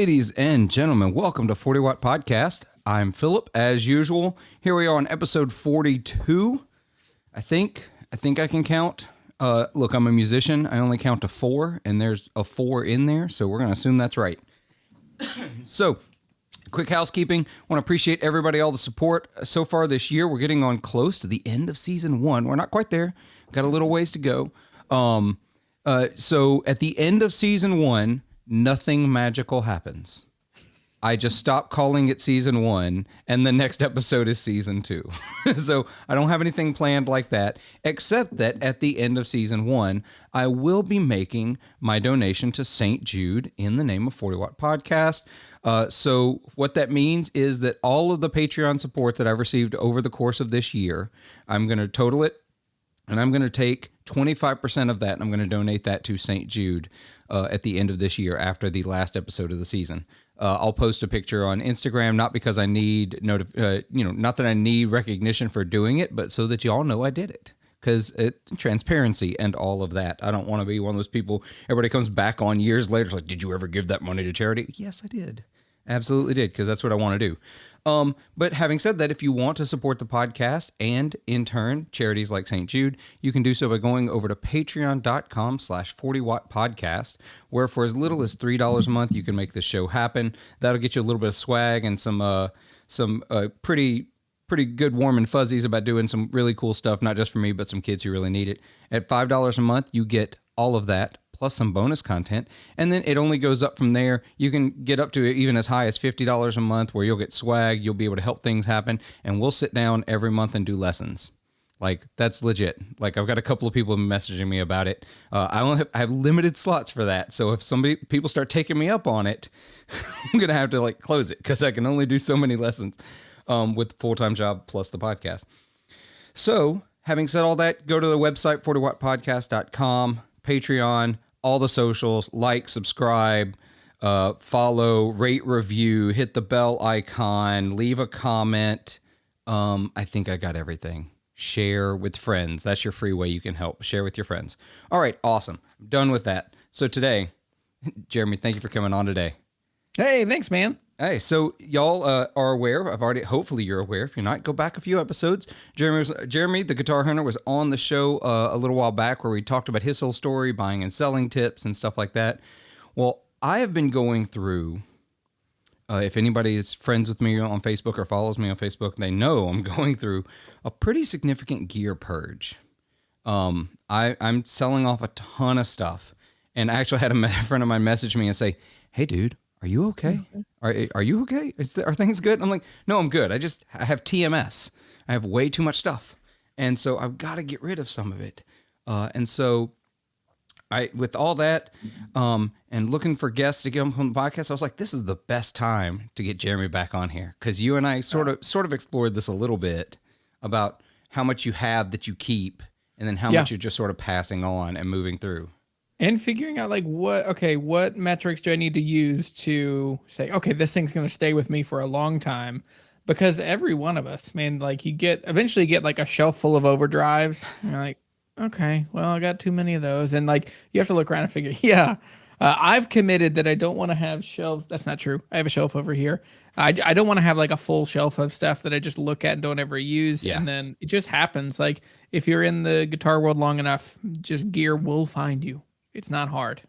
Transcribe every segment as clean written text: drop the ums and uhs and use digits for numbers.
Ladies and gentlemen, welcome to 40 Watt Podcast. I'm Phillip, as usual. Here we are on episode 42. I think I can count. Look, I'm a musician. I only count to 4, and there's a 4 in there, so we're going to assume that's right. So, quick housekeeping. Want to appreciate everybody, all the support so far this year. We're getting on close to the end of season 1. We're not quite there. Got a little ways to go. So at the end of season 1, nothing magical happens. I just stop calling it season 1, and the next episode is season 2. So I don't have anything planned like that, except that at the end of season 1, I will be making my donation to St. Jude in the name of 40 Watt Podcast. So what that means is that all of the Patreon support that I've received over the course of this year, I'm going to total it, and I'm going to take 25% of that, and I'm going to donate that to St. Jude at the end of this year after the last episode of the season. I'll post a picture on Instagram, not because I need not that I need recognition for doing it, but so that y'all know I did it. Because transparency and all of that. I don't want to be one of those people, everybody comes back on years later, it's like, did you ever give that money to charity? Yes, I did. Absolutely did, because that's what I want to do. But having said that, if you want to support the podcast and in turn charities like St. Jude, you can do so by going over to patreon.com/40wattpodcast, where for as little as $3 a month, you can make this show happen. That'll get you a little bit of swag and some pretty good warm and fuzzies about doing some really cool stuff, not just for me, but some kids who really need it. At $5 a month, you get all of that, plus some bonus content, and then it only goes up from there. You can get up to even as high as $50 a month, where you'll get swag, you'll be able to help things happen, and we'll sit down every month and do lessons. Like, that's legit. Like, I've got a couple of people messaging me about it. I have limited slots for that, so if people start taking me up on it, I'm gonna have to close it, because I can only do so many lessons with the full-time job plus the podcast. So, having said all that, go to the website 40wattpodcast.com. Patreon, all the socials, subscribe, follow, rate, review, hit the bell icon, leave a comment. I think I got everything. Share with friends. That's your free way you can help. Share with your friends. All right, awesome. I'm done with that. So today, Jeremy, thank you for coming on today. Hey, thanks, man. Hey, so y'all are aware. Hopefully you're aware. If you're not, go back a few episodes. Jeremy, the guitar hunter, was on the show a little while back where we talked about his whole story, buying and selling tips and stuff like that. Well, I have been going through, if anybody is friends with me on Facebook or follows me on Facebook, they know I'm going through a pretty significant gear purge. I'm selling off a ton of stuff. And I actually had a friend of mine message me and say, hey, dude, are you okay? Are you okay? Are things good? I'm like, no, I'm good. I have TMS. I have way too much stuff. And so I've got to get rid of some of it. And so with all that, and looking for guests to get them on the podcast, I was like, this is the best time to get Jeremy back on here. Cause you and I sort of explored this a little bit about how much you have that you keep and then how much you're just sort of passing on and moving through. And figuring out what metrics do I need to use to say, okay, this thing's going to stay with me for a long time. Because every one of us, man, you eventually get a shelf full of overdrives. And you're like, okay, well, I got too many of those. And you have to look around and figure, I've committed that I don't want to have shelves. That's not true. I have a shelf over here. I don't want to have a full shelf of stuff that I just look at and don't ever use. Yeah. And then it just happens. If you're in the guitar world long enough, just gear will find you. It's not hard.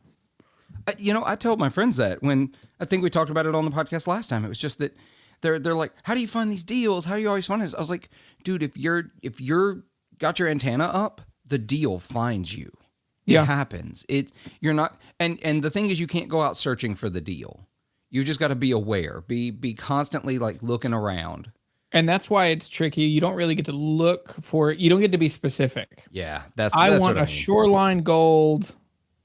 I told my friends that when I think we talked about it on the podcast last time. It was just that they're like, how do you find these deals? How do you always find this? I was like, dude, if you're got your antenna up, the deal finds you. It happens. You're not, and the thing is, you can't go out searching for the deal. You just got to be aware, be constantly looking around. And that's why it's tricky. You don't really get to look for it. You don't get to be specific. Yeah, I want a Shoreline Gold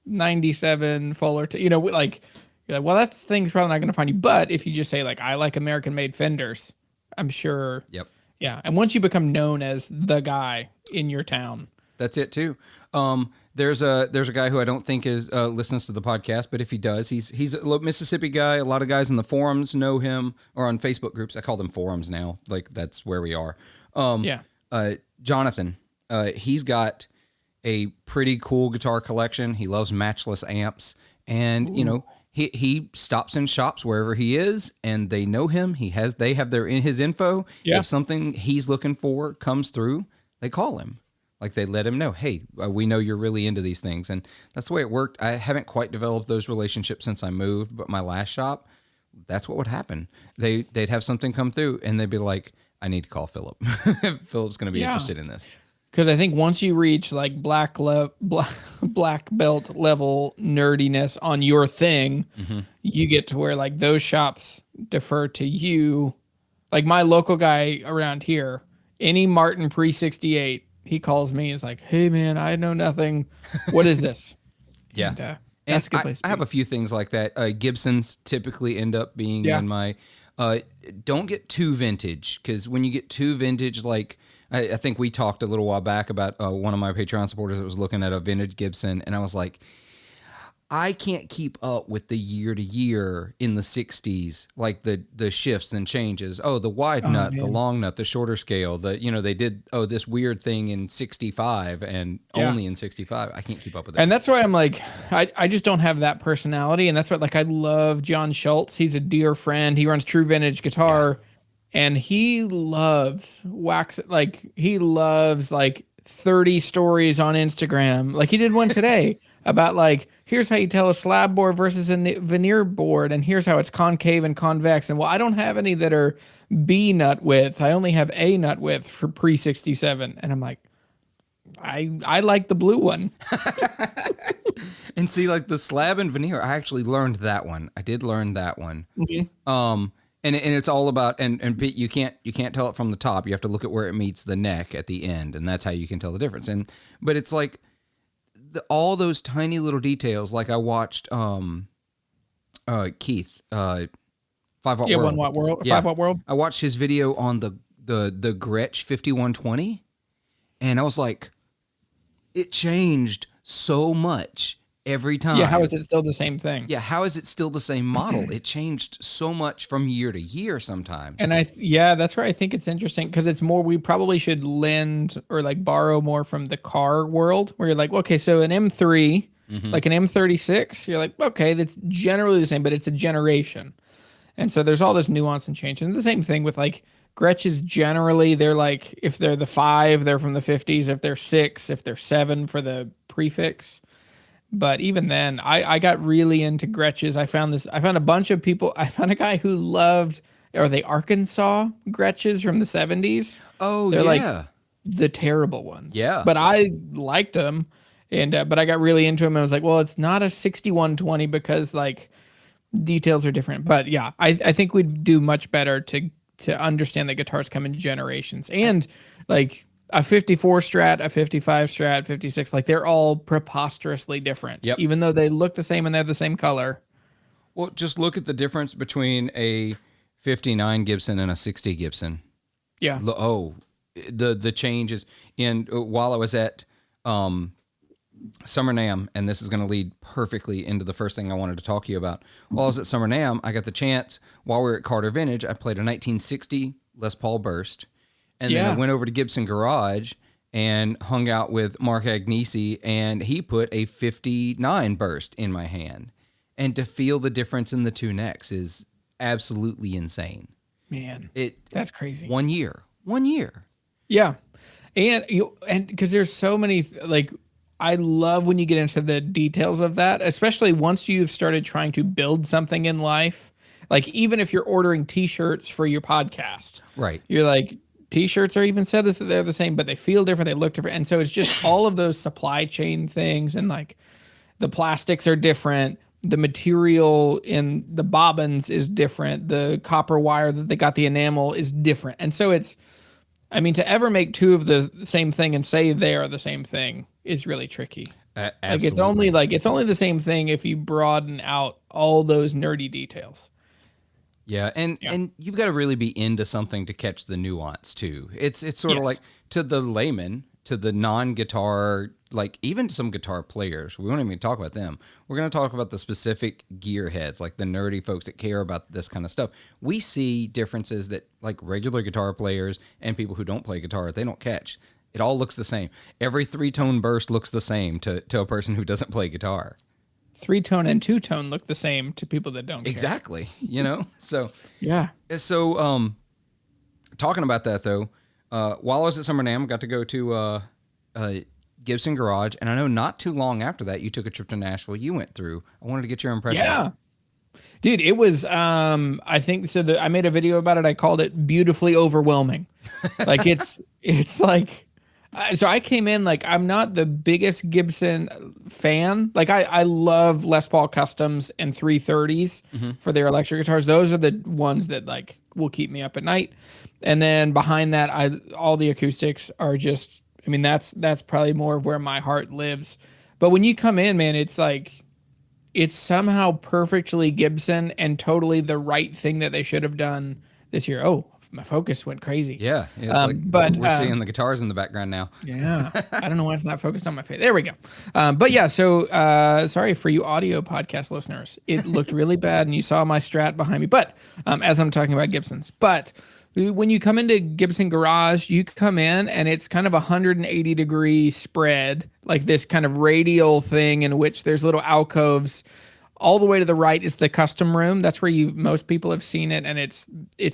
97 Fuller, you're like, well, that thing's probably not going to find you. But if you just say I like American made Fenders, I'm sure. Yep. Yeah. And once you become known as the guy in your town, that's it too. There's a guy who I don't think listens to the podcast, but if he does, he's a Mississippi guy. A lot of guys in the forums know him, or on Facebook groups. I call them forums now. That's where we are. Jonathan, he's got a pretty cool guitar collection. He loves matchless amps, and he stops in shops wherever he is, and they know him. They have their in his info. Yeah. If something he's looking for comes through, they call him. Like they let him know, hey, we know you're really into these things, and that's the way it worked. I haven't quite developed those relationships since I moved, but my last shop, that's what would happen. They'd have something come through, and they'd be like, I need to call Phillip. Phillip's going to be interested in this. Because I think once you reach like black belt level nerdiness on your thing, you get to where like those shops defer to you. Like my local guy around here, any Martin pre 68, he calls me. He's like, "Hey man, I know nothing. What is this?" Yeah, and, that's a good place. I have a few things like that. Gibsons typically end up being in my. Don't get too vintage, because when you get too vintage, like. I think we talked a little while back about one of my Patreon supporters that was looking at a vintage Gibson, and I was like, I can't keep up with the year to year in the 60s, like the shifts and changes. Oh, the wide nut, the long nut, the shorter scale, they did this weird thing in 65 and only in 65. I can't keep up with it. And that's why I'm like, I just don't have that personality. And that's why, like, I love John Schultz. He's a dear friend. He runs True Vintage Guitar. And he loves he loves 30 stories on Instagram. Like he did one today about like, here's how you tell a slab board versus a veneer board. And here's how it's concave and convex. And well, I don't have any that are B nut width. I only have A nut width for pre 67. And I'm like, I like the blue one. And see, like the slab and veneer, I actually learned that one. I did learn that one. And it's all about and you can't tell it from the top. You have to look at where it meets the neck at the end, and that's how you can tell the difference. But it's like all those tiny little details. Like I watched Keith 5 Watt World. 1 Watt World. 5 Watt World. I watched his video on the Gretsch 5120, and I was like, it changed so much every time. Yeah, how is it still the same thing? Yeah, how is it still the same model? It changed so much from year to year sometimes. And that's where I think it's interesting, because it's more, we probably should lend or like borrow more from the car world, where you're like, okay, so an M3, like an M36, you're like, okay, that's generally the same, but it's a generation. And so there's all this nuance and change. And the same thing with like Gretches, generally, they're like, if they're the 5, they're from the 50s. If they're 6, if they're 7 for the prefix. But even then, I got really into Gretches. I found a bunch of people. I found a guy who loved, are they Arkansas Gretches from the 70s? Oh, they're like the terrible ones. Yeah. But I liked them. But I got really into them. And I was like, well, it's not a 6120 because like details are different. But yeah, I think we'd do much better to understand that guitars come in generations. And like, a 54 Strat, a 55 Strat, 56, like they're all preposterously different, even though they look the same and they're the same color. Well, just look at the difference between a 59 Gibson and a 60 Gibson. Yeah. Oh, the changes while I was at Summer NAMM, and this is going to lead perfectly into the first thing I wanted to talk to you about. While I was at Summer NAMM, I got the chance, while we were at Carter Vintage, I played a 1960 Les Paul Burst. And then I went over to Gibson Garage and hung out with Mark Agnesi, and he put a 59 Burst in my hand. And to feel the difference in the two necks is absolutely insane. Man, that's crazy. 1 year. Yeah. And because there's so many, like, I love when you get into the details of that, especially once you've started trying to build something in life. Like, even if you're ordering t-shirts for your podcast. Right. You're like, t-shirts are even said this, they're the same, but they feel different, they look different. And so it's just all of those supply chain things, and like the plastics are different, the material in the bobbins is different, the copper wire that they got the enamel is different. And so it's, I mean, to ever make two of the same thing and say they are the same thing is really tricky. Like it's only the same thing if you broaden out all those nerdy details. Yeah, and you've got to really be into something to catch the nuance too. It's sort of like, to the layman, to the non-guitar, like even some guitar players, we won't even talk about them. We're going to talk about the specific gearheads, like the nerdy folks that care about this kind of stuff. We see differences that like regular guitar players and people who don't play guitar, they don't catch. It all looks the same. Every 3-tone burst looks the same to a person who doesn't play guitar. 3-tone and 2-tone look the same to people that don't care. Exactly. You know, so Yeah. so talking about that though, while I was at Summer NAMM, got to go to Gibson Garage, and I know not too long after that, you took a trip to Nashville. You went through. I wanted to get your impression. Yeah. Dude, it was, I think, so I made a video about it. I called it beautifully overwhelming. Like it's like, so I came in, like, I'm not the biggest Gibson fan. Like I love Les Paul Customs and 330s for their electric guitars. Those are the ones that like will keep me up at night. And then behind that, all the acoustics are just, I mean, that's probably more of where my heart lives. But when you come in, man, it's like, it's somehow perfectly Gibson and totally the right thing that they should have done this year. Oh, my focus went crazy. Yeah. It's like but we're seeing the guitars in the background now. Yeah. I don't know why it's not focused on my face. There we go. But yeah, so sorry for you audio podcast listeners. It looked really bad and you saw my Strat behind me. But as I'm talking about Gibsons. But when you come into Gibson Garage, you come in and it's kind of a 180-degree spread, like this kind of radial thing in which there's little alcoves. All the way to the right is the custom room. That's where most people have seen it, and it's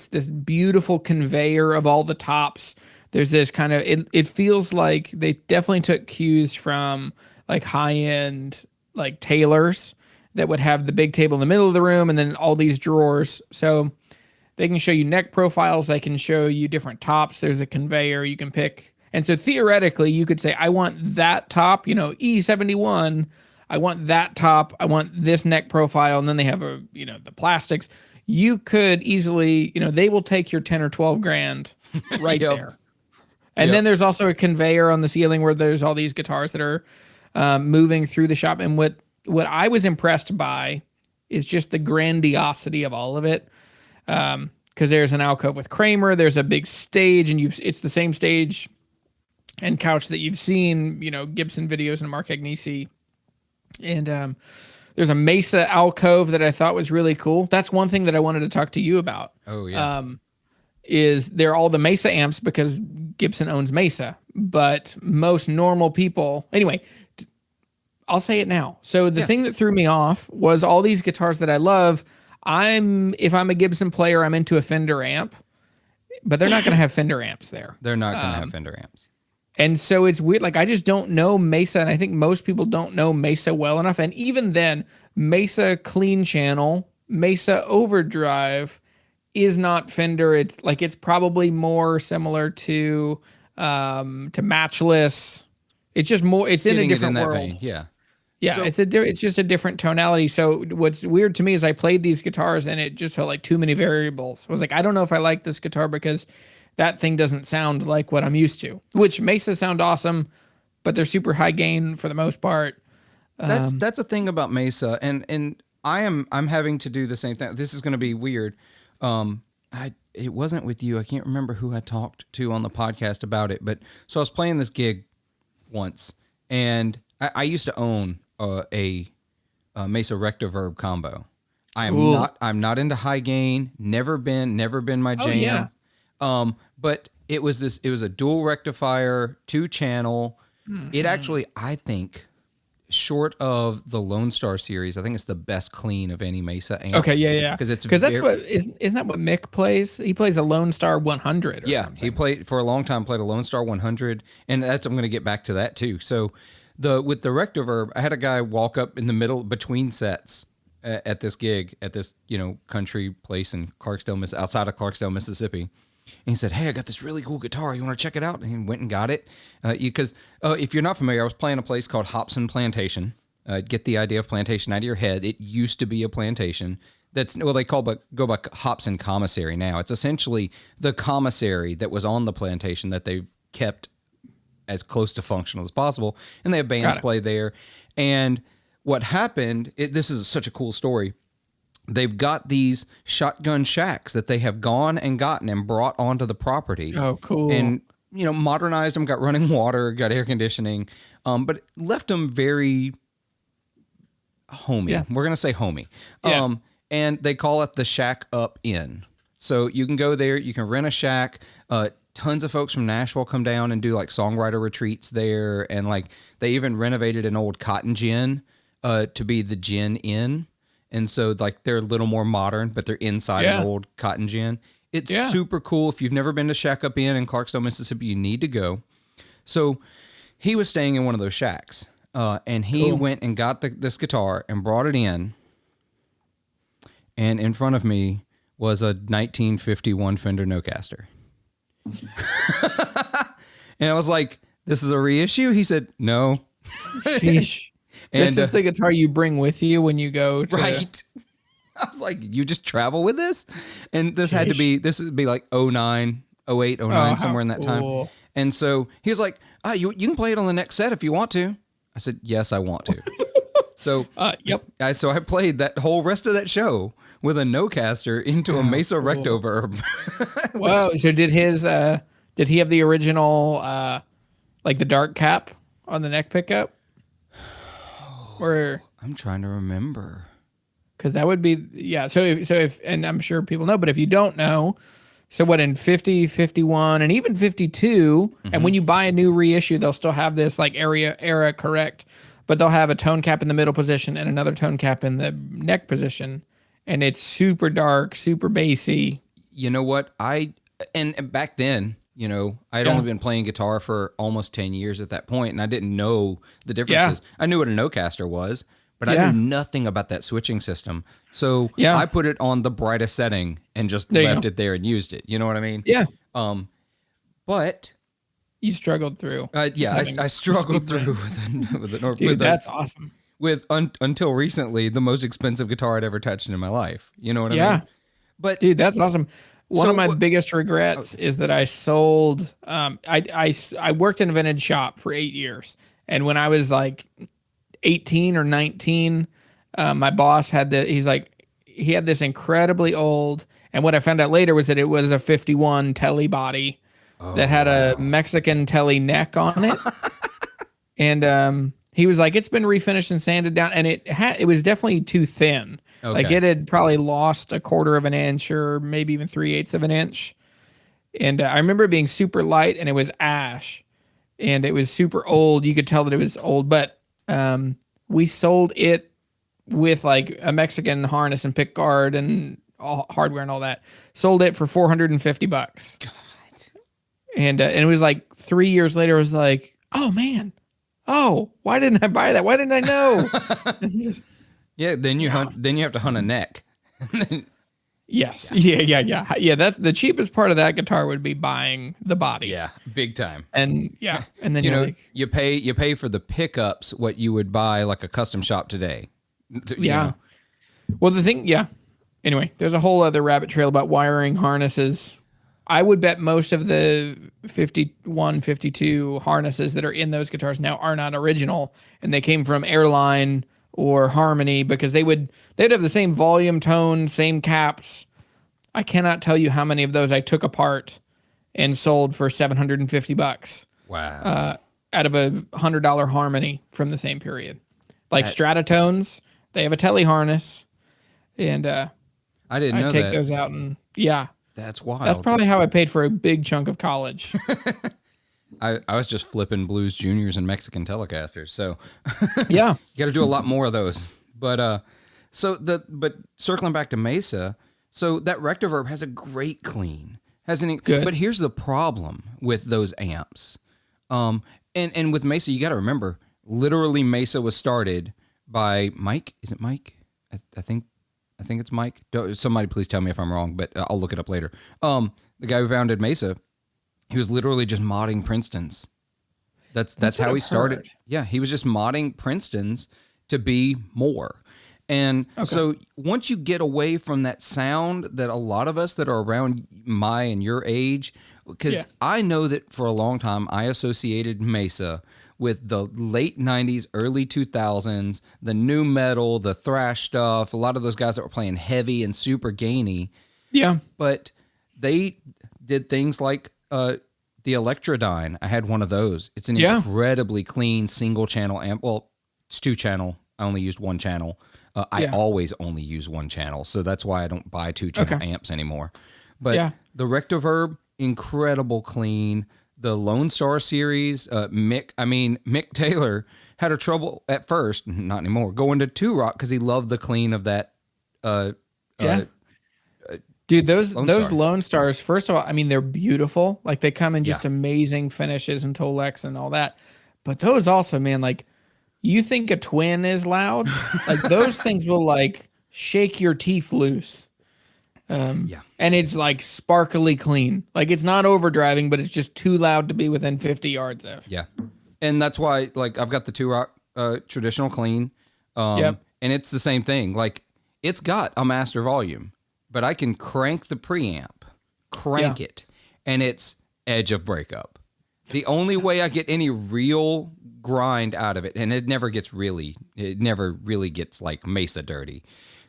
this beautiful conveyor of all the tops. There's this kind of it feels like they definitely took cues from like high-end like tailors that would have the big table in the middle of the room and then all these drawers. So they can show you neck profiles. They can show you different tops. There's a conveyor you can pick. And so theoretically, you could say, I want that top, E71. I want that top. I want this neck profile. And then they have the plastics. You could easily, they will take your 10 or 12 grand right there. And then there's also a conveyor on the ceiling where there's all these guitars that are moving through the shop. And what I was impressed by is just the grandiosity of all of it. Because there's an alcove with Kramer, there's a big stage, and it's the same stage and couch that you've seen, Gibson videos and Mark Agnesi. And there's a Mesa alcove that I thought was really cool. That's one thing that I wanted to talk to you about. Oh yeah. Is they're all the Mesa amps because Gibson owns Mesa, but most normal people, anyway, I'll say it now. So the thing that threw me off was all these guitars that I love. If I'm a Gibson player, I'm into a Fender amp, but they're not going to have Fender amps there. They're not going to have Fender amps. And so it's weird. Like, I just don't know Mesa, and I think most people don't know Mesa well enough. And even then, Mesa clean channel, Mesa overdrive is not Fender. It's probably more similar to Matchless. It's just more, it's in a different world. Vein. Yeah. Yeah, so, it's just a different tonality. So what's weird to me is I played these guitars and it just felt like too many variables. I was like, I don't know if I like this guitar because that thing doesn't sound like what I'm used to. Which Mesa sound awesome, but they're super high gain for the most part. That's a thing about Mesa, and I'm having to do the same thing. This is going to be weird. It wasn't with you. I can't remember who I talked to on the podcast about it, but so I was playing this gig once, and I used to own a Mesa Rectoverb combo. I'm not into high gain. Never been my jam. Oh, yeah. But it was a dual rectifier, 2-channel. Mm-hmm. It actually, I think, short of the Lone Star series, I think it's the best clean of any Mesa amp. Okay, yeah. Because isn't that what Mick plays? He plays a Lone Star 100 or something. He played for a long time, played a Lone Star 100, and I'm going to get back to that too. So with the Rectoverb, I had a guy walk up in the middle between sets at this gig at this country place in Clarksdale, outside of Clarksdale, Mississippi. And he said, "Hey, I got this really cool guitar. You want to check it out?" And he went and got it. Because if you're not familiar, I was playing a place called Hobson Plantation. Get the idea of plantation out of your head. It used to be a plantation. They go by Hobson Commissary now. It's essentially the commissary that was on the plantation that they've kept as close to functional as possible. And they have bands play there. And what happened, this is such a cool story. They've got these shotgun shacks that they have gone and gotten and brought onto the property. Oh, cool. And, modernized them, got running water, got air conditioning, but left them very homey. Yeah. We're going to say homey. Yeah. And they call it the Shack Up Inn. So you can go there, you can rent a shack. Tons of folks from Nashville come down and do like songwriter retreats there. And like they even renovated an old cotton gin to be the gin in. And so like they're a little more modern, but they're inside an old cotton gin. It's super cool. If you've never been to Shack Up Inn in Clarksdale, Mississippi, you need to go. So he was staying in one of those shacks, and he went and got this guitar and brought it in. And in front of me was a 1951 Fender Nocaster. And I was like, this is a reissue? He said, no. Sheesh. And, this is the guitar you bring with you when you go to... Right. I was like, you just travel with this? And this would be like 09, 08, 09, somewhere in that time. And so he was like, you can play it on the next set if you want to. I said, yes, I want to. So, so I played that whole rest of that show with a Nocaster into a Mesa Rectoverb. Wow. So did he have the original, like the dark cap on the neck pickup? Or I'm trying to remember. Because that would be, So if, and I'm sure people know, but if you don't know, so what in 50, 51, and even 52, and when you buy a new reissue, they'll still have this like era correct, but they'll have a tone cap in the middle position and another tone cap in the neck position. And it's super dark, super bassy. You know what? And back then, you know, I'd only been playing guitar for almost 10 years at that point, and I didn't know the differences. I knew what a Nocaster was, but I knew nothing about that switching system. So I put it on the brightest setting and just left it there and used it. You know what I mean? Yeah. But you struggled through. I struggled through with it. Dude, that's awesome. With until recently, the most expensive guitar I'd ever touched in my life. You know what I mean? But dude, that's awesome. One of my biggest regrets is that I sold. I worked in a vintage shop for 8 years, and when I was like 18 or 19, my boss had he had this incredibly old, and what I found out later was that it was a 51 Telly body that had a Mexican Telly neck on it. And he was like, it's been refinished and sanded down, and it was definitely too thin. Okay. Like it had probably lost 1/4 of an inch or maybe even 3/8 of an inch. And I remember it being super light, and it was ash, and it was super old. You could tell that it was old, but we sold it with like a Mexican harness and pick guard and all hardware and all that. Sold it for $450. God. And it was like 3 years later, I was like, oh man, why didn't I buy that? Why didn't I know? Then you have to hunt a neck. Yes. Yeah. That's the cheapest part of that guitar would be buying the body. Yeah, big time. And and then you pay for the pickups what you would buy like a custom shop today. You know? Well, the thing, Anyway, there's a whole other rabbit trail about wiring harnesses. I would bet most of the 51, 52 harnesses that are in those guitars now are not original, and they came from Airline or Harmony, because they'd have the same volume, tone, same caps. I cannot tell you how many of those I took apart and sold for $750. Wow. Out of a $100 Harmony from the same period. Like Stratatones, they have a Telly harness, and I didn't know that. I take those out, and that's wild. That's probably how I paid for a big chunk of college. I was just flipping Blues Juniors and Mexican Telecasters, so you got to do a lot more of those. But but circling back to Mesa, so that Rectoverb has a great clean, good. But here's the problem with those amps, and with Mesa, you got to remember, literally Mesa was started by Mike. Is it Mike? I think it's Mike. Somebody please tell me if I'm wrong, but I'll look it up later. The guy who founded Mesa. He was literally just modding Princeton's. That's how he started. Heard. Yeah, he was just modding Princeton's to be more. And so once you get away from that sound that a lot of us that are around my and your age, because I know that for a long time I associated Mesa with the late 90s, early 2000s, the new metal, the thrash stuff, a lot of those guys that were playing heavy and super gainy. Yeah. But they did things like the Electrodyne. I had one of those. It's an incredibly clean single channel amp. Well, it's 2-channel. I only used 1 channel. I always only use 1 channel, so that's why I don't buy 2-channel amps anymore. But the Rectoverb, incredible clean. the Lone Star series, Mick Taylor had a trouble at first, not anymore, going to Two Rock because he loved the clean of that. Dude, those Lone those Star. Lone Stars, first of all, I mean, they're beautiful. Like they come in just Yeah. amazing finishes and Tolex and all that. But those also, man, like you think a twin is loud, like those things will like shake your teeth loose. Yeah. And it's like sparkly clean. Like it's not overdriving, but it's just too loud to be within 50 yards of. Yeah. And that's why, like, I've got the Two Rock traditional clean. Yep. And it's the same thing. Like, it's got a master volume, but I can crank the preamp, it, and it's edge of breakup. The only way I get any real grind out of it, and it never really gets like Mesa dirty.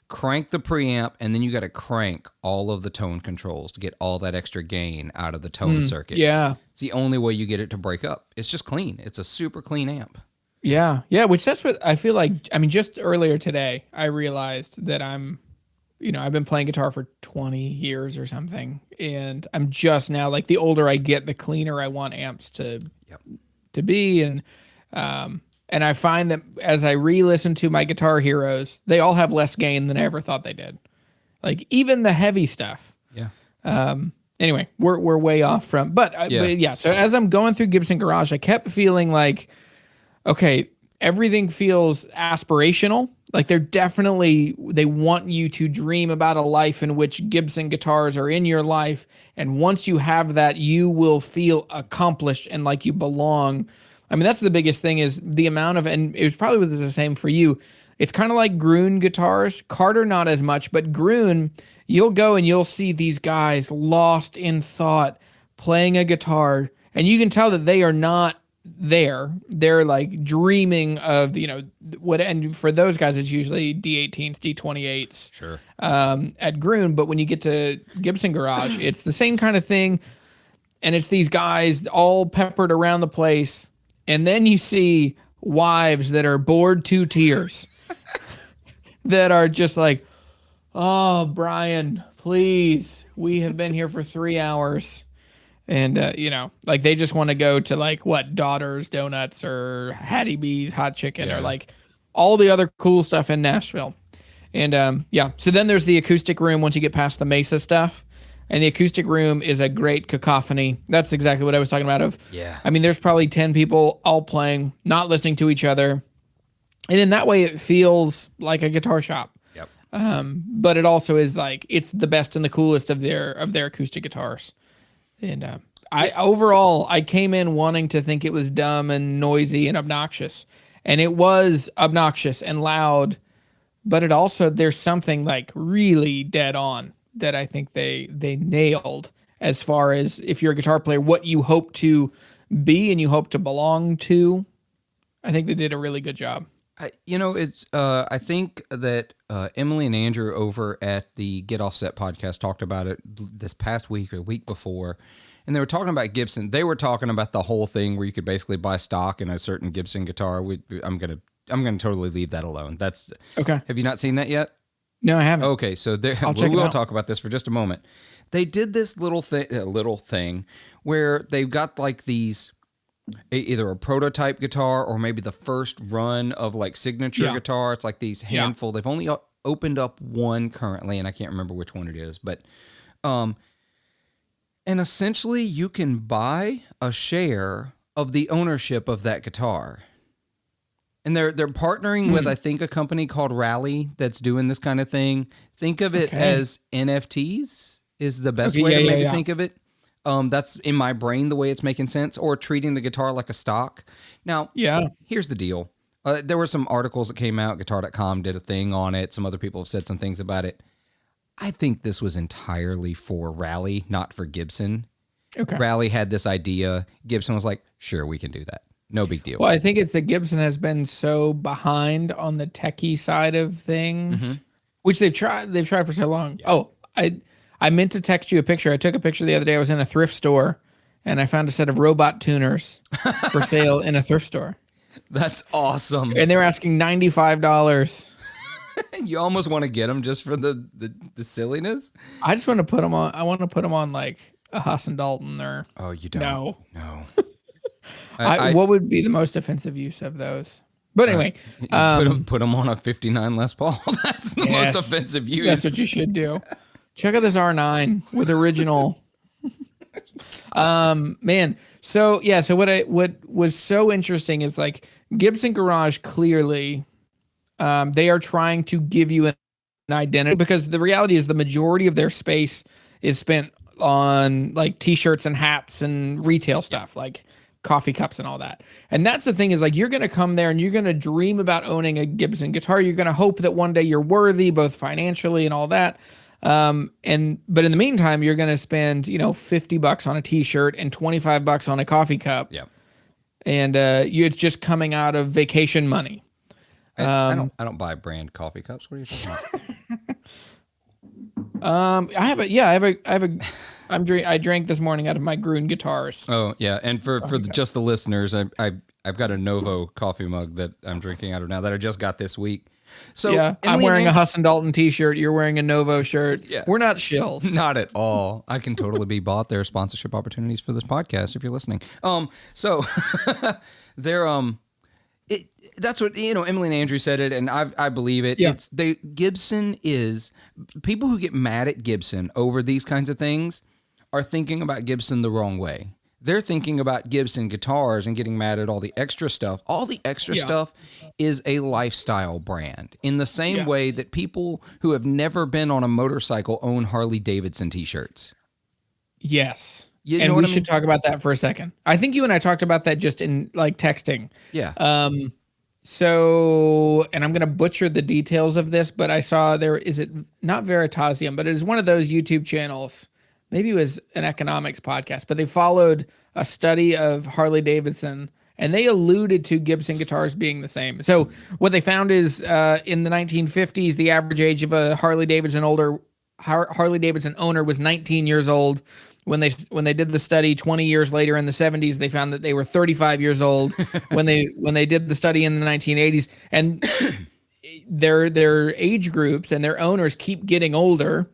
Crank the preamp, and then you got to crank all of the tone controls to get all that extra gain out of the tone circuit. Yeah. It's the only way you get it to break up. It's just clean. It's a super clean amp. Yeah. Yeah. Which that's what I feel like. I mean, just earlier today, I realized that I've been playing guitar for 20 years or something. And I'm just now, like, the older I get, the cleaner I want amps to be. And I find that as I re-listen to my Guitar Heroes, they all have less gain than I ever thought they did. Like, even the heavy stuff. Yeah. Anyway, we're way off from, but yeah. So as I'm going through Gibson Garage, I kept feeling like, okay, everything feels aspirational. Like they want you to dream about a life in which Gibson guitars are in your life. And once you have that, you will feel accomplished and like you belong. I mean, that's the biggest thing is the amount of, and it was probably the same for you. It's kind of like Gruen guitars. Carter, not as much, but Gruen, you'll go and you'll see these guys lost in thought playing a guitar, and you can tell that they are not there. They're like dreaming of, what, and for those guys, it's usually D18s, D28s. Sure. At Gruen, but when you get to Gibson Garage, it's the same kind of thing, and it's these guys all peppered around the place, and then you see wives that are bored to tears that are just like, oh, Brian, please, we have been here for 3 hours. And, like they just want to go to like what, Daughter's Donuts or Hattie B's Hot Chicken or like all the other cool stuff in Nashville. And so then there's the acoustic room once you get past the Mesa stuff. And the acoustic room is a great cacophony. That's exactly what I was talking about. I mean, there's probably 10 people all playing, not listening to each other. And in that way, it feels like a guitar shop. Yep. But it also is like, it's the best and the coolest of their acoustic guitars. And I came in wanting to think it was dumb and noisy and obnoxious. And it was obnoxious and loud. But it also, there's something like really dead on that I think they nailed as far as if you're a guitar player, what you hope to be and you hope to belong to. I think they did a really good job. I think that Emily and Andrew over at the Get Offset podcast talked about it this past week or the week before, and they were talking about Gibson. They were talking about the whole thing where you could basically buy stock in a certain Gibson guitar. I'm gonna totally leave that alone. That's okay. Have you not seen that yet? No, I haven't. Okay, so we will talk about this for just a moment. They did this little thing where they've got like these. Either a prototype guitar or maybe the first run of like signature guitar. It's like these handful. They've only opened up one currently, and I can't remember which one it is. But, and essentially, you can buy a share of the ownership of that guitar. And they're partnering with, I think, a company called Rally that's doing this kind of thing. Think of it as NFTs is the best way to maybe think of it. That's in my brain the way it's making sense, or treating the guitar like a stock. Now, here's the deal. There were some articles that came out. Guitar.com did a thing on it. Some other people have said some things about it. I think this was entirely for Rally, not for Gibson. Okay. Rally had this idea. Gibson was like, sure, we can do that. No big deal. Well, I think it's that Gibson has been so behind on the techie side of things, which they've tried for so long. Yeah. Oh, I meant to text you a picture. I took a picture the other day. I was in a thrift store, and I found a set of robot tuners for sale in a thrift store. That's awesome. And they were asking $95. You almost want to get them just for the silliness. I just want to put them on. I want to put them on like a Hassan Dalton or Oh, you don't? no. No. What would be the most offensive use of those? But anyway, put them on a 59 Les Paul. That's the most offensive use. That's what you should do. Check out this R9 with original. Man. So yeah. So what was so interesting is like Gibson Garage clearly, they are trying to give you an identity, because the reality is the majority of their space is spent on like t-shirts and hats and retail stuff, like coffee cups and all that. And that's the thing, is like, you're going to come there and you're going to dream about owning a Gibson guitar. You're going to hope that one day you're worthy, both financially and all that. But in the meantime, you're going to spend, $50 on a t-shirt and $25 on a coffee cup. Yeah. And, it's just coming out of vacation money. I don't buy brand coffee cups. What are you talking about? I drank this morning out of my Gruen guitars. Oh yeah, and for just the listeners, I've got a Novo coffee mug that I'm drinking out of now that I just got this week. So yeah, I'm wearing a Hassan Dalton t-shirt. You're wearing a Novo shirt. Yeah. We're not shills. Not at all. I can totally be bought. There are sponsorship opportunities for this podcast if you're listening. So they're that's what, Emily and Andrew said it, and I believe it. Yeah. Gibson is, people who get mad at Gibson over these kinds of things are thinking about Gibson the wrong way. They're thinking about Gibson guitars and getting mad at all the extra stuff. All the extra stuff is a lifestyle brand, in the same way that people who have never been on a motorcycle own Harley Davidson t-shirts. Yes. And we should talk about that for a second. I think you and I talked about that just in like texting. Yeah. So, and I'm going to butcher the details of this, but I saw is it not Veritasium, but it is one of those YouTube channels. Maybe it was an economics podcast, but they followed a study of Harley Davidson, and they alluded to Gibson guitars being the same. So what they found is in the 1950s, the average age of a Harley Davidson owner was 19 years old. When they did the study 20 years later in the 70s, they found that they were 35 years old when they did the study in the 1980s. And their age groups and their owners keep getting older,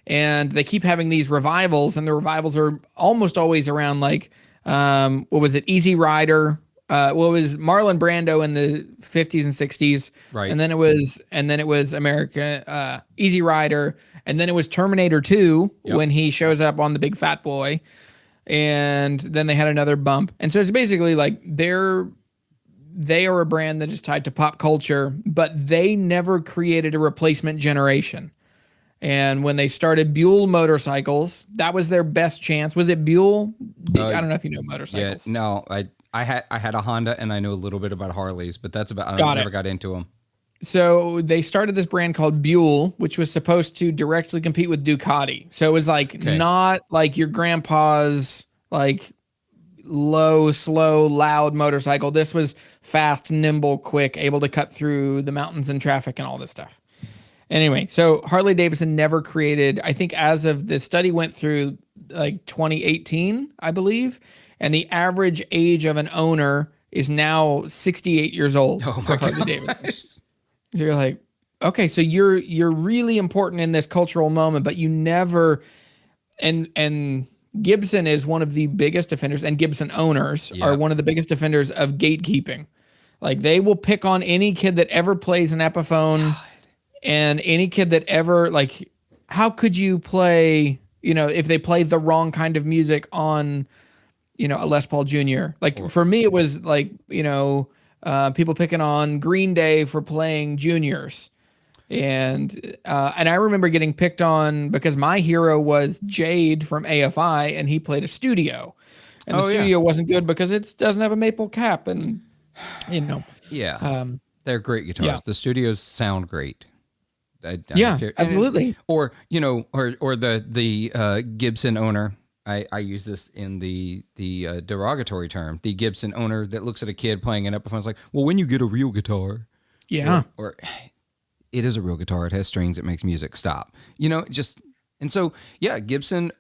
and they keep having these revivals, and the revivals are almost always around like, what was it? Easy Rider. It was Marlon Brando in the 50s and 60s. Right. And then it was America, Easy Rider. And then it was Terminator 2 when he shows up on the big fat boy. And then they had another bump. And so it's basically like they are a brand that is tied to pop culture, but they never created a replacement generation. And when they started Buell motorcycles, that was their best chance. Was it Buell? I don't know if you know motorcycles. Yeah, no, I had a Honda, and I know a little bit about Harleys, but that's about, I never got into them. So they started this brand called Buell, which was supposed to directly compete with Ducati. So it was like not like your grandpa's like low, slow, loud motorcycle. This was fast, nimble, quick, able to cut through the mountains and traffic and all this stuff. Anyway, so Harley Davidson never created, I think as of the study went through like 2018, I believe, and the average age of an owner is now 68 years old for Harley Davidson. So you're like, okay, so you're really important in this cultural moment, but you never, and Gibson is one of the biggest defenders, and Gibson owners are one of the biggest defenders of gatekeeping. Like they will pick on any kid that ever plays an Epiphone, and any kid that ever, like, how could you play, if they play the wrong kind of music on, a Les Paul Jr. Like for me, it was like, people picking on Green Day for playing juniors. And I remember getting picked on because my hero was Jade from AFI, and he played a studio, and the studio wasn't good because it doesn't have a maple cap, and they're great guitars. Yeah. The studios sound great. I don't care. Absolutely. Or the Gibson owner. I use this in the derogatory term. The Gibson owner that looks at a kid playing an Epiphone is like, well, when you get a real guitar, or it is a real guitar. It has strings. It makes music. Stop. And so Gibson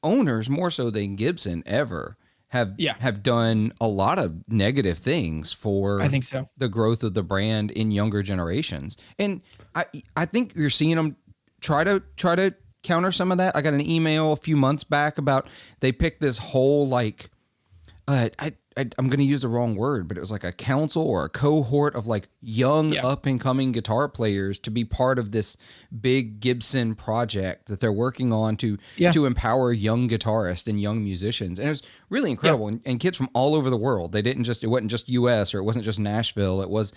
owners more so than Gibson ever have done a lot of negative things for, I think so, the growth of the brand in younger generations. And I think you're seeing them try to counter some of that. I got an email a few months back about they picked this whole like I'm going to use the wrong word, but it was like a council or a cohort of like young up and coming guitar players to be part of this big Gibson project that they're working on to empower young guitarists and young musicians. And it was really incredible. And kids from all over the world. It wasn't just US or it wasn't just Nashville. It was,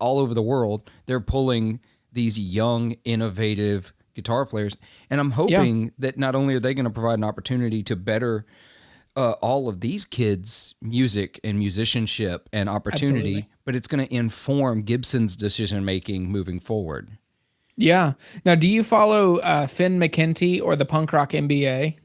all over the world. They're pulling these young, innovative guitar players. And I'm hoping that not only are they going to provide an opportunity to better all of these kids' music and musicianship and opportunity, but it's going to inform Gibson's decision making moving forward. Yeah. Now, do you follow Finn McKenty or the Punk Rock MBA?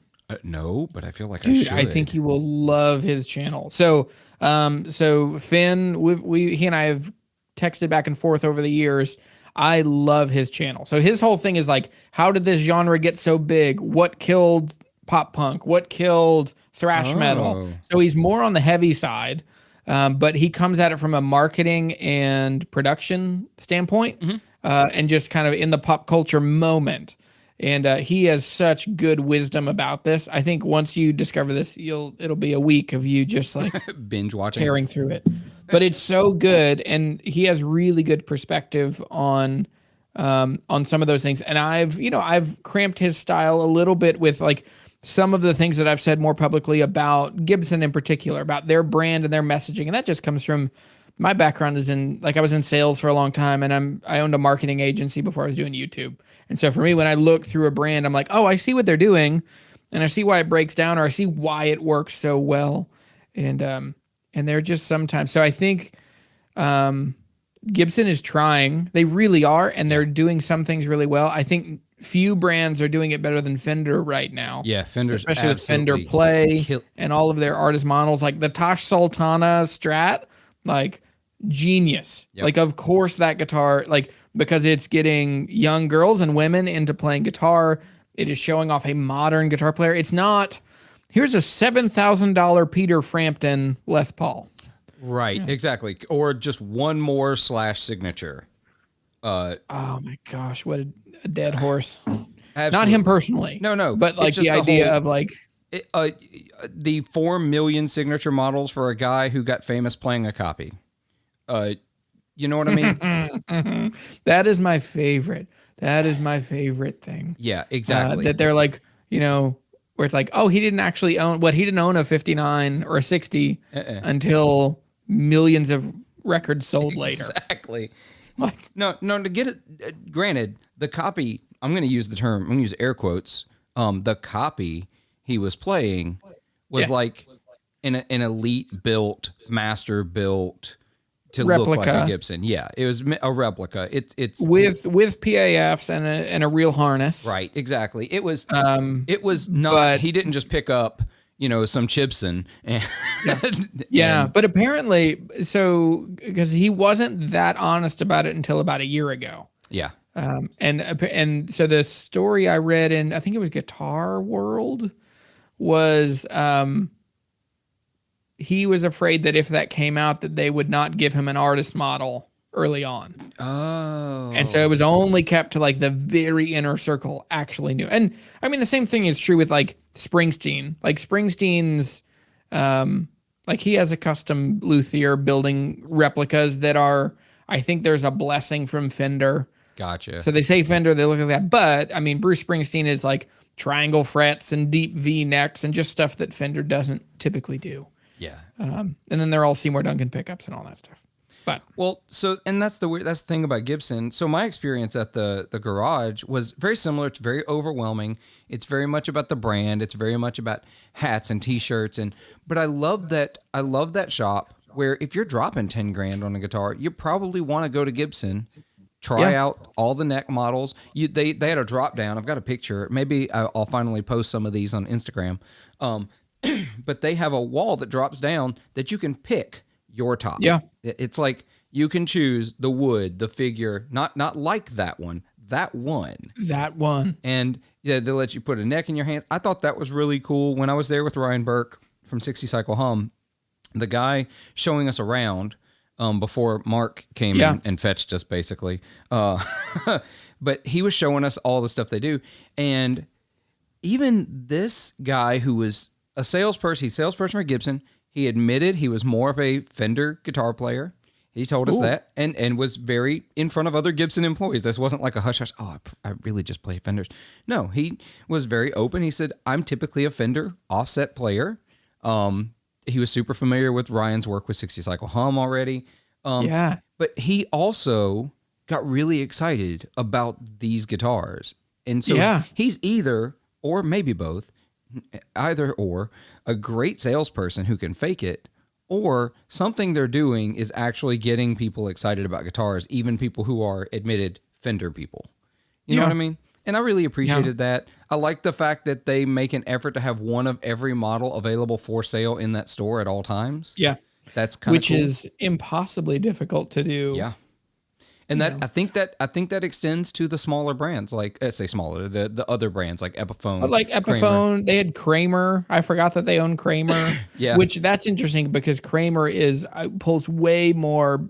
No, but I feel like Dude, I should. I think you will love his channel. So Finn, he and I have texted back and forth over the years. I love his channel. So his whole thing is like, how did this genre get so big? What killed pop punk? What killed thrash metal? So he's more on the heavy side, but he comes at it from a marketing and production standpoint, and just kind of in the pop culture moment. And he has such good wisdom about this. I think once you discover this, it'll be a week of you just like binge watching, tearing through it. But it's so good, and he has really good perspective on some of those things. And I've cramped his style a little bit with like some of the things that I've said more publicly about Gibson in particular, about their brand and their messaging. And that just comes from my background is I was in sales for a long time, and I owned a marketing agency before I was doing YouTube. And so for me, when I look through a brand, I'm like, oh, I see what they're doing, and I see why it breaks down, or I see why it works so well. And they're just sometimes. So I think Gibson is trying. They really are, and they're doing some things really well. I think few brands are doing it better than Fender right now. Yeah, Fender's especially with Fender Play and all of their artist models, like the Tosh Sultana Strat, like genius. Yep. Like, of course, that guitar, like, because it's getting young girls and women into playing guitar. It is showing off a modern guitar player. It's not, here's a $7,000 Peter Frampton Les Paul. Right, exactly. Or just one more /signature. Oh my gosh, what a dead horse. Absolutely. Not him personally. No. But like the idea of like the 4 million signature models for a guy who got famous playing a copy. You know what I mean? That is my favorite. That is my favorite thing. Yeah, exactly. That they're like, where it's like, oh, he didn't own a 59 or a 60 until millions of records sold later. Exactly. Like, no, to get it, granted, the copy, I'm going to use air quotes. The copy he was playing was like an elite built, master built to replica. Look like a Gibson. Yeah, it was a replica. It's with PAFs and a real harness. Right, exactly. It was not, he didn't just pick up, some Gibson. Yeah, but apparently, because he wasn't that honest about it until about a year ago. Yeah. And so the story I read in, I think it was Guitar World, was he was afraid that if that came out, that they would not give him an artist model early on. Oh. And so it was only kept to like the very inner circle actually knew. And I mean, the same thing is true with like Springsteen. Like Springsteen's, like he has a custom luthier building replicas that are, I think there's a blessing from Fender. Gotcha. So they say Fender, they look at that. But I mean, Bruce Springsteen is like triangle frets and deep V necks and just stuff that Fender doesn't typically do. Yeah. And then they're all Seymour Duncan pickups and all that stuff. But and that's the thing about Gibson. So my experience at the garage was very similar. It's very overwhelming. It's very much about the brand. It's very much about hats and t-shirts. But I love that shop where if you're dropping 10 grand on a guitar, you probably want to go to Gibson, try out all the neck models. They had a drop down. I've got a picture. Maybe I'll finally post some of these on Instagram. But they have a wall that drops down that you can pick your top. Yeah. It's like you can choose the wood, the figure, not like that one. And they'll let you put a neck in your hand. I thought that was really cool. When I was there with Ryan Burke from 60 Cycle Hum, the guy showing us around before Mark came in and fetched us basically. But he was showing us all the stuff they do. And even this guy who was a salesperson, he's a salesperson for Gibson. He admitted he was more of a Fender guitar player. He told us that and was very in front of other Gibson employees. This wasn't like a hush hush. Oh, I really just play Fenders. No, he was very open. He said, I'm typically a Fender offset player. He was super familiar with Ryan's work with 60 Cycle Hum already. But he also got really excited about these guitars. And so he's either, or maybe both, either or, a great salesperson who can fake it, or something they're doing is actually getting people excited about guitars, even people who are admitted Fender people. You know what I mean? And I really appreciated that. I like the fact that they make an effort to have one of every model available for sale in that store at all times. Yeah. That's kind of cool. Which is impossibly difficult to do. Yeah. And that I think that extends to the smaller brands, like say smaller, the other brands like Epiphone. But like Epiphone, Kramer. they had Kramer. I forgot that they own Kramer. Which that's interesting because Kramer pulls way more.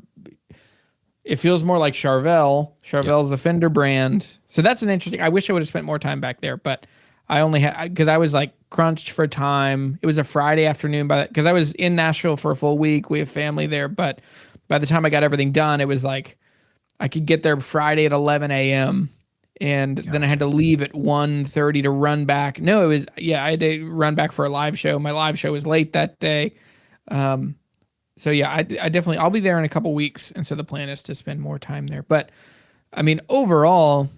It feels more like Charvel. Charvel's a Fender brand, so that's an interesting. I wish I would have spent more time back there, but I only had because I was like crunched for time. It was a Friday afternoon, because I was in Nashville for a full week. We have family there, but by the time I got everything done, it was like. I could get there Friday at 11 a.m. and then I had to leave at 1:30 to run back. No, it was, I had to run back for a live show. My live show was late that day. So yeah, I definitely, I'll be there in a couple weeks. And so the plan is to spend more time there. But I mean, overall,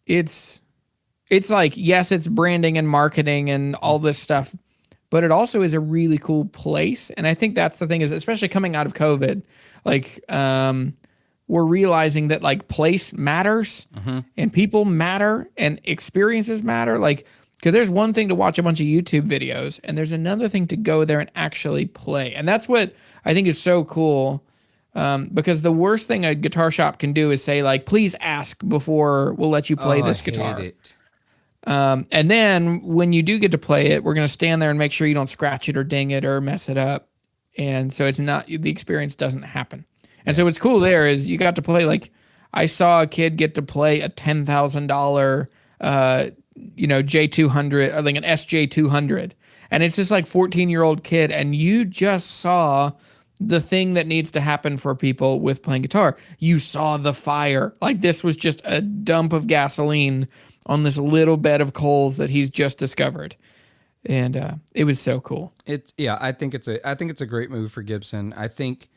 it's like, yes, it's branding and marketing and all this stuff, but it also is a really cool place. And I think that's the thing is, especially coming out of COVID, like, we're realizing that like place matters and people matter and experiences matter. Like, because there's one thing to watch a bunch of YouTube videos and there's another thing to go there and actually play. And that's what I think is so cool. Because the worst thing a guitar shop can do is say like, please ask before we'll let you play this guitar. And then when you do get to play it, we're going to stand there and make sure you don't scratch it or ding it or mess it up. And so it's not, the experience doesn't happen. And so what's cool there is you got to play, like, I saw a kid get to play a $10,000, J200, like an SJ200. And it's just like 14-year-old kid. And you just saw the thing that needs to happen for people with playing guitar. You saw the fire. Like this was just a dump of gasoline on this little bed of coals that he's just discovered. And it was so cool. I think it's a great move for Gibson. I think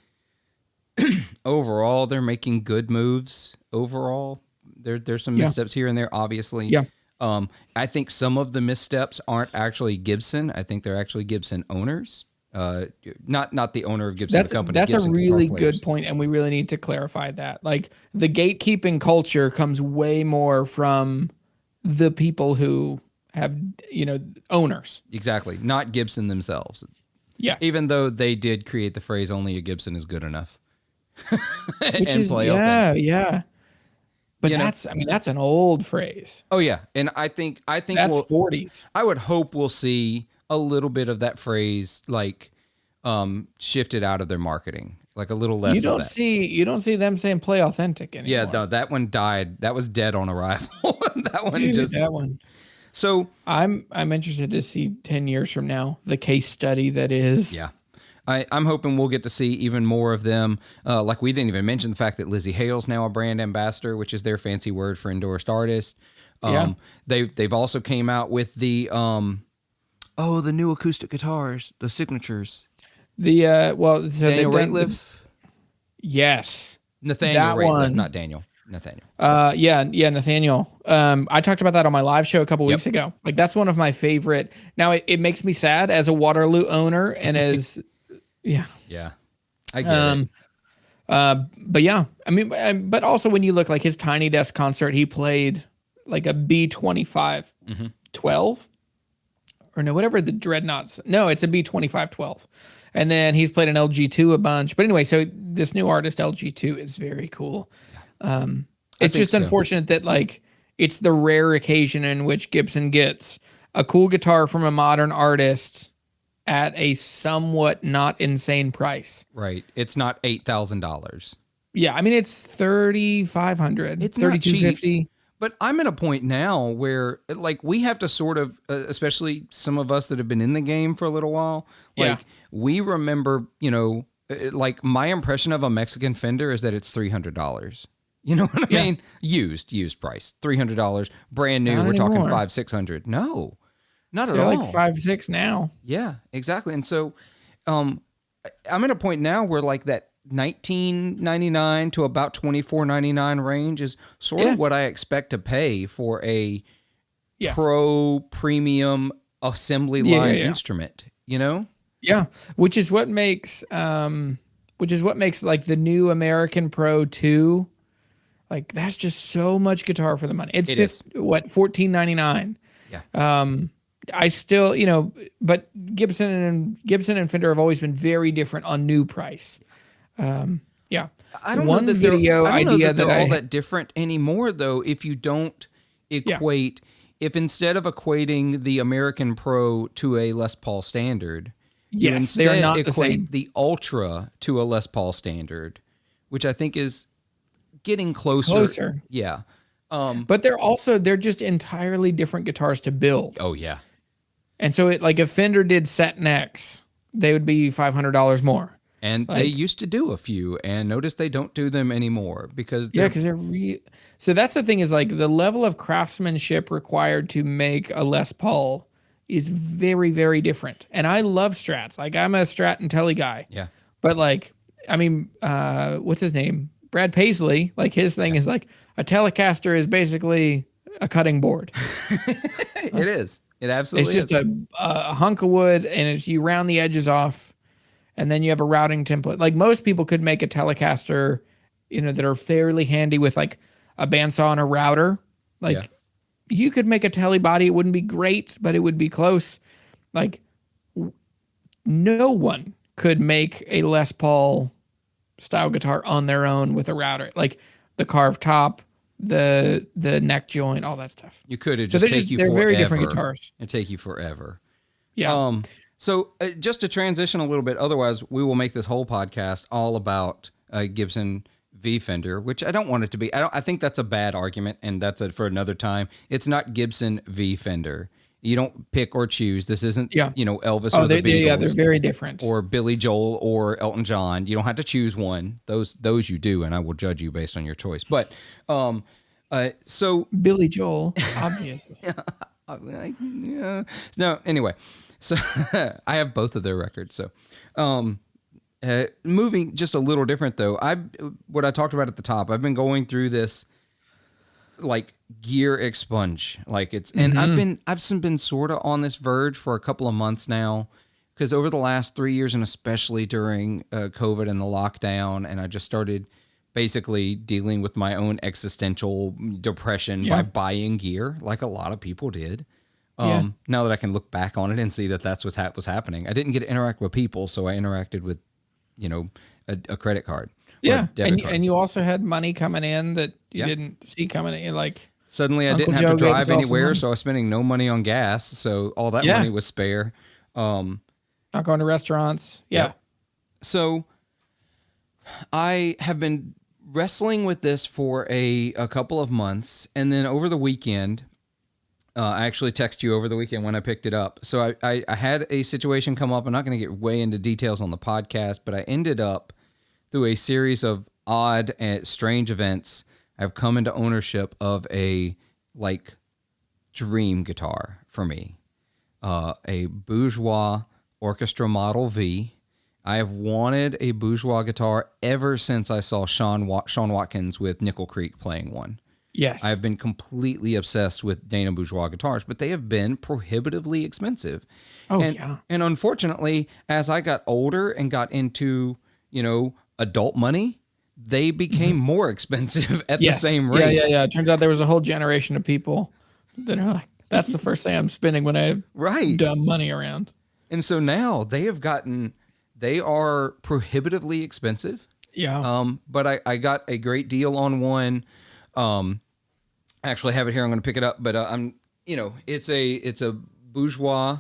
overall, they're making good moves. Overall, there's some missteps here and there, obviously. Yeah. I think some of the missteps aren't actually Gibson. I think they're actually Gibson owners. Not the owner of Gibson, the company. That's Gibson a really good point, and we really need to clarify that. Like the gatekeeping culture comes way more from the people who have, owners. Exactly, not Gibson themselves. Yeah. Even though they did create the phrase "only a Gibson is good enough." Which is yeah. But that's an old phrase. Oh yeah, and I think that's 40s. I would hope we'll see a little bit of that phrase like shifted out of their marketing, like a little less. You don't see them saying "play authentic" anymore. Yeah, no, that one died. That was dead on arrival. that one. So I'm interested to see 10 years from now the case study that is. Yeah. I'm hoping we'll get to see even more of them. Like we didn't even mention the fact that Lizzie Hale's now a brand ambassador, which is their fancy word for endorsed artist. They've also came out with the new acoustic guitars, the signatures. Daniel Rateliff. Yes, Nathaniel Rateliff, not Daniel. Nathaniel. Nathaniel. I talked about that on my live show a couple weeks ago. Like that's one of my favorite. Now it makes me sad as a Waterloo owner and as Yeah. I get it. But yeah, I mean, but also when you look like his Tiny Desk concert, he played like a B25 12 or no, whatever the Dreadnoughts. No, it's a B25 12. And then he's played an LG2 a bunch. But anyway, so this new artist LG2 is very cool. It's just unfortunate that like it's the rare occasion in which Gibson gets a cool guitar from a modern artist at a somewhat not insane price. Right. It's not $8,000. Yeah, I mean it's $3,500. It's $3,250. But I'm at a point now where like we have to sort of, especially some of us that have been in the game for a little while, like we remember, like my impression of a Mexican Fender is that it's $300. You know what I mean? Used price, $300. Brand new, Not we're talking anymore. 500-600. No, not at They're all. like 5-6 now. Yeah, exactly. And so, I'm at a point now where like that 19.99 to about 24.99 range is sort of what I expect to pay for a pro premium assembly line instrument, Yeah, which is what makes like the new American Pro 2, like that's just so much guitar for the money. It's $14.99. Yeah. I still, but Gibson and Fender have always been very different on new price. Yeah. I don't know that they're all that different anymore, though. If you don't equate, if instead of equating the American Pro to a Les Paul standard, you instead equate the Ultra to a Les Paul standard, which I think is getting closer. Yeah. But they're just entirely different guitars to build. Oh yeah. And so if Fender did Set X, they would be $500 more. And they used to do a few, and notice they don't do them anymore because they're so that's the thing is like the level of craftsmanship required to make a Les Paul is very, very different. And I love Strats. Like I'm a Strat and Telly guy. Yeah. But what's his name? Brad Paisley. Like his thing is like a Telecaster is basically a cutting board. It is. It absolutely is. It's just a hunk of wood, and you round the edges off. And then you have a routing template. Like most people could make a Telecaster, that are fairly handy with like a bandsaw and a router. Like you could make a Tele body. It wouldn't be great, but it would be close. Like no one could make a Les Paul style guitar on their own with a router. Like the carved top, the neck joint, all that stuff. You could have just take you forever. They're very different guitars. It'd take you forever. Yeah. So just to transition a little bit, otherwise we will make this whole podcast all about Gibson V Fender, which I don't want it to be. I think that's a bad argument, and that's for another time. It's not Gibson V Fender. You don't pick or choose. This isn't, Elvis or the Beatles. Yeah, they're very different. Or Billy Joel or Elton John. You don't have to choose one. Those you do, and I will judge you based on your choice. But so Billy Joel, obviously. No, anyway. So I have both of their records. So moving just a little different though. What I talked about at the top, I've been going through this like gear expunge. Like and I've been sort of on this verge for a couple of months now, because over the last 3 years, and especially during COVID and the lockdown, and I just started basically dealing with my own existential depression by buying gear, like a lot of people did. Now that I can look back on it and see that that's what was happening. I didn't get to interact with people, so I interacted with, a credit card. Yeah, and you also had money coming in that you didn't see coming in. Like suddenly I didn't have to drive anywhere, so I was spending no money on gas. So all that money was spare. Not going to restaurants. Yeah. So I have been wrestling with this for a couple of months, and then over the weekend. I actually texted you over the weekend when I picked it up. So I had a situation come up. I'm not going to get way into details on the podcast, but I ended up through a series of odd and strange events. I've come into ownership of a dream guitar for me, a Bourgeois Orchestra Model V. I have wanted a Bourgeois guitar ever since I saw Sean Watkins with Nickel Creek playing one. Yes. I've been completely obsessed with Dana Bourgeois guitars, but they have been prohibitively expensive. And unfortunately, as I got older and got into, adult money, they became more expensive at the same rate. Yeah. It turns out there was a whole generation of people that are like, that's the first thing I'm spending when I have dumb money around. And so now they are prohibitively expensive. Yeah. But I got a great deal on one. I actually have it here. I'm going to pick it up, but it's a Bourgeois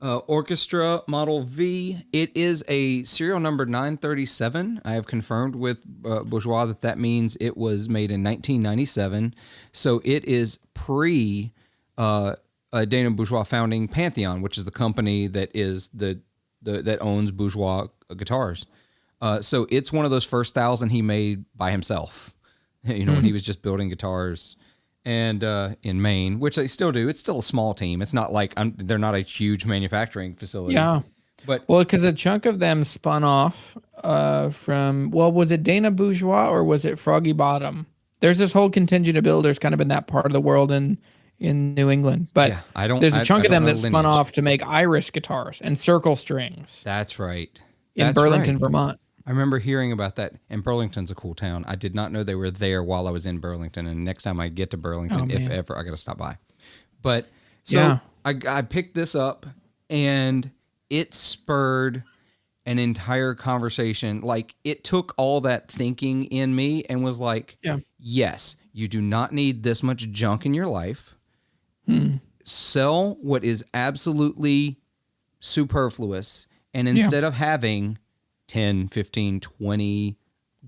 Orchestra Model V. It is a serial number 937. I have confirmed with Bourgeois that means it was made in 1997. So it is pre Dana Bourgeois founding Pantheon, which is the company that is that owns Bourgeois guitars. So it's one of those first 1,000 he made by himself. When he was just building guitars. And in Maine, which they still do. It's still a small team. It's not like they're not a huge manufacturing facility. Yeah. But because a chunk of them spun off from, was it Dana Bourgeois or was it Froggy Bottom? There's this whole contingent of builders kind of in that part of the world in New England. But yeah, there's a chunk of them that lineage. spun off to make Irish guitars and circle strings. That's right. In Burlington, Vermont. I remember hearing about that. And Burlington's a cool town. I did not know they were there while I was in Burlington. And next time I get to Burlington, if ever, I got to stop by. But so I picked this up and it spurred an entire conversation. Like it took all that thinking in me and was like, yes, you do not need this much junk in your life. Sell what is absolutely superfluous. And instead of having 10, 15, 20